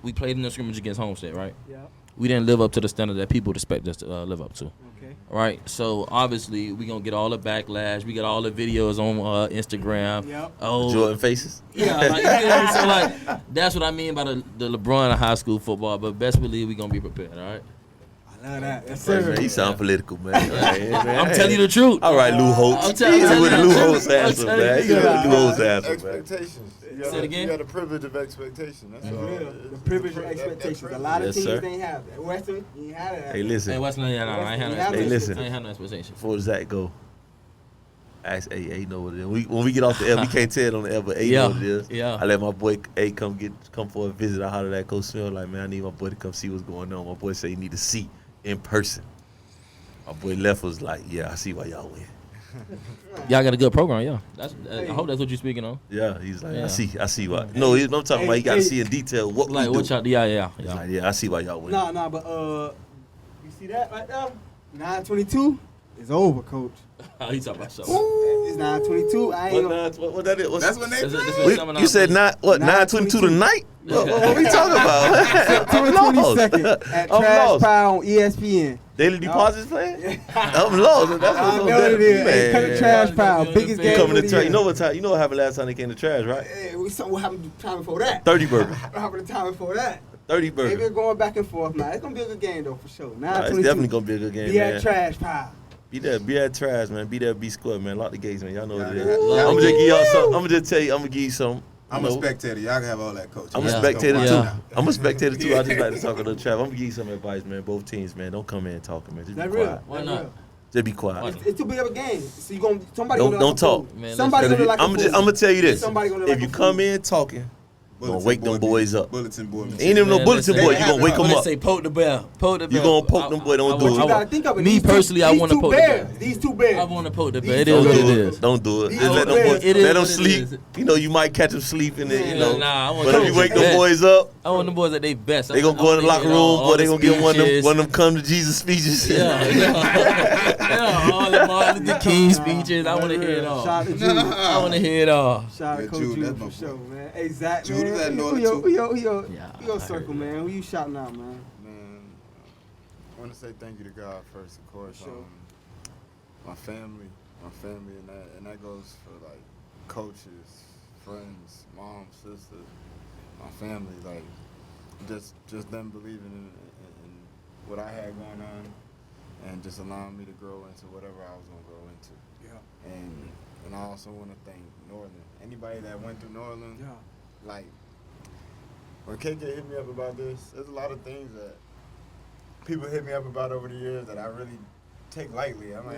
We played in the scrimmage against Homestead, right? Yeah. We didn't live up to the standard that people expect us to live up to. Okay. Right. So obviously we gonna get all the backlash. We got all the videos on Instagram. Yep. Jordan faces. Yeah. Like, so like that's what I mean by the LeBron of high school football. But best believe we gonna be prepared. All right. I love that. Yes, sir. Man, he sound political, man. I'm telling you the truth. All right, Lou Holtz. I'm telling you with Lou Holtz answer, man. You know Lou Holtz answer, man. Expectations. Say it again. You got the privilege of expectation. That's all. The privilege of expectations. A lot of teams ain't have that. Western, you ain't had that. Hey, listen. Hey, Western, I ain't had no expectation. Hey, listen. I ain't had no expectation. Before Zach go, ask A know what it is. When we get off the air, we can't tell it on the air, but A know what it is. Yeah. I let my boy A come for a visit. I hollered at Coach Smith like, man, I need my boy to come see what's going on. My boy said he need to see in person. My boy Left was like, yeah, I see why y'all win. Y'all got a good program, yeah. I hope that's what you're speaking on. Yeah, he's like, I see why. No, I'm talking about you got to see in detail what we do. What y'all, yeah. He's like, yeah, I see why y'all win. Nah, but you see that right there? 922 is over, Coach. He talking about something. It's 922. I ain't what that is? That's when they play. You said 922 tonight? What we talking about? September 22nd at Trash Pile on ESPN. Daily Deposits playing? I'm lost. That's I know what it is. Hey, come to Trash Pile. Biggest game coming of to the year. You know what happened last time they came to Trash, right? Hey, what happened the time before that? 30 burgers. What happened the time before that? 30 burgers. They've been going back and forth, man. It's going to be a good game, though, for sure. It's definitely going to be a good game, man. Be at Trash Pile. Be at Trash, man. Be there, be square, man. Lock the gates, man. Y'all know what it is. I'm going to just give y'all some. I'm going to just tell you, I'm going to give you some. I'm a spectator. Y'all can have all that, Coach. I'm a spectator, too. I'm a spectator, too. I just like to talk a little trap. I'm going to give you some advice, man. Both teams, man. Don't come in talking, man. Just be quiet. Why not? Just be quiet. It's too big of a game. So somebody don't talk. Man, somebody gonna like I'm going to tell you this. If you come in talking, Gonna wake them boys up. Bulletin board. Ain't even no bulletin board. You gonna wake them up. Say poke the bell. Poke the bell. You gonna poke them boy? Don't do it. You gotta think of it. Me personally, I want to poke the bell. These two bears. I want to poke the bell. It is what it is. Don't do it. Just let them sleep. You know, you might catch them sleeping. You know. But if you wake them boys up, I want them boys at their best. They gonna go in the locker room, boy. They gonna get one of them come to Jesus speeches. Yeah, all the Martin Luther King speeches. I want to hear it all. Shout out to Jude. I want to hear it all. Shout out to Coach Jude for sure, man. Hey, Zach, Jude is at Norland, who your circle, man? Who you shouting out, man? Man, I want to say thank you to God first, of course. Sure. My family, and that goes for like coaches, friends, mom, sister, my family, like just them believing in what I had going on, and just allowing me to grow into whatever I was gonna grow into. Yeah. And I also want to thank Norland. Anybody that went through Norland, like when KK hit me up about this, there's a lot of things that people hit me up about over the years that I really take lightly. I'm like,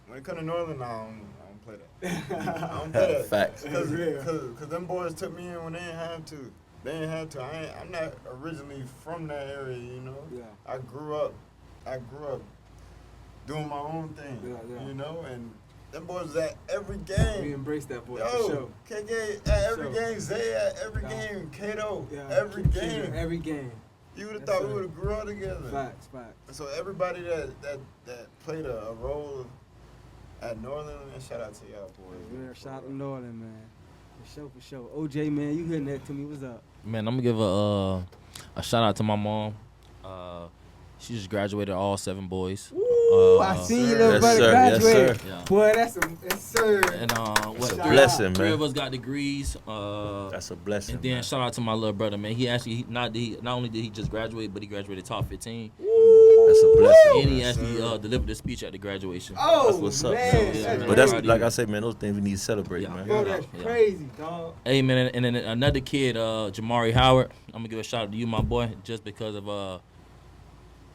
when it comes to Norland, I don't play that. I don't play that. Facts. Because them boys took me in when they didn't have to. I'm not originally from that area, you know. Yeah. I grew up doing my own thing, you know, and them boys at every game. We embrace that boy for sure. KK at every game, Zay at every game, Kato every game. Every game. You would have thought we would have grew up together. Facts. So everybody that played a role at Norland, man, shout out to y'all boys. Yeah, shout out to Norland, man. For sure. OJ, man, you hitting that to me. What's up? Man, I'm gonna give a shout out to my mom. She just graduated all 7 boys. Woo! I seen your little brother graduate. Yeah. Boy, that's a sir. And That's a what, blessing, three man. of us got degrees. That's a blessing. And then man. shout out to my little brother, man. He actually not only did he just graduate, but he graduated top 15. That's a blessing. And he actually delivered a speech at the graduation. Oh, That's what's up, man. man. Yeah, But that's man. like I said, man. Those things we need to celebrate, Yeah. man. Bro, that's crazy, dog. Hey man, and then another kid, Jamari Howard. I'm gonna give a shout out to you, my boy, just because of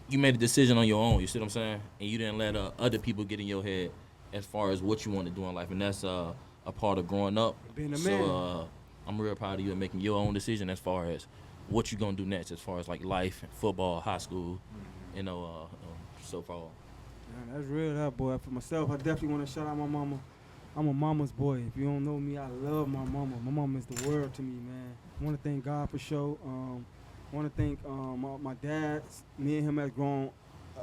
you made a decision on your own. You see what I'm saying? And you didn't let other people get in your head as far as what you want to do in life, and that's a part of growing up. Being a So man. I'm real proud of you and making your own decision as far as what you gonna do next, as far as like life, football, high school, so far. Man, that's real, that boy. For myself, I definitely want to shout out my mama. I'm a mama's boy. If you don't know me, I love my mama. My mama is the world to me, man. I want to thank God for sure. I want to thank my dad. Me and him has grown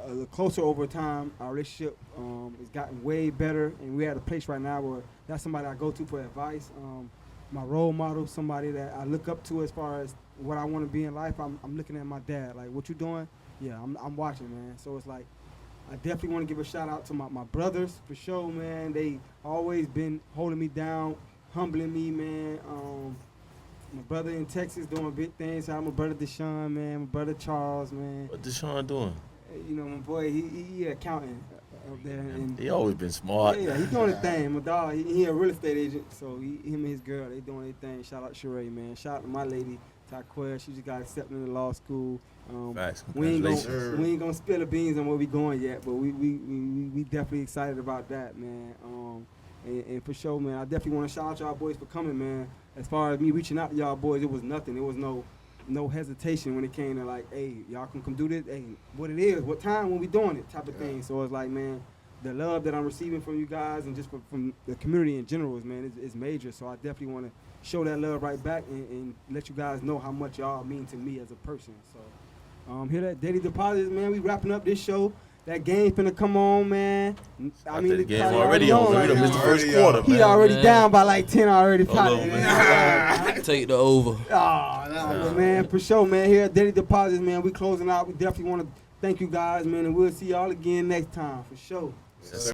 a little closer over time. Our relationship has gotten way better, and we're at a place right now where that's somebody I go to for advice. My role model, somebody that I look up to as far as what I want to be in life. I'm looking at my dad. Like, what you doing? Yeah, I'm watching, man. So it's like, I definitely want to give a shout out to my brothers for sure, man. They always been holding me down, humbling me, man. My brother in Texas doing big things. Shout out my brother Deshaun, man. My brother Charles, man. What Deshaun doing? You know, my boy, he accounting up there. And He always been smart. yeah, he doing his thing. My dog, he a real estate agent, so him and his girl, they doing their thing. Shout out Sheree, man. Shout out to my lady, Taquel. She just got accepted into law school. Facts. We ain't Congratulations. gonna spill the beans on where we going yet, but we definitely excited about that, man. And for sure, man, I definitely want to shout out y'all boys for coming, man. As far as me reaching out to y'all boys, it was nothing. It was no hesitation when it came to like, hey, y'all can come do this. Hey, what it is, what time when we doing it, type of thing. So it's like, man, the love that I'm receiving from you guys and just from the community in general is major. So I definitely want to show that love right back and let you guys know how much y'all mean to me as a person. So. Hear that? Daily Deposits, man. We wrapping up this show. That game finna come on, man. I mean, the game probably already on. right We done now. missed the first quarter, He man. already Man. down by like 10 already. Hold on, man. Take the over. Oh, no, man. For sure, man. Here at Daily Deposits, man. We closing out. We definitely want to thank you guys, man. And we'll see y'all again next time, for sure. Yes,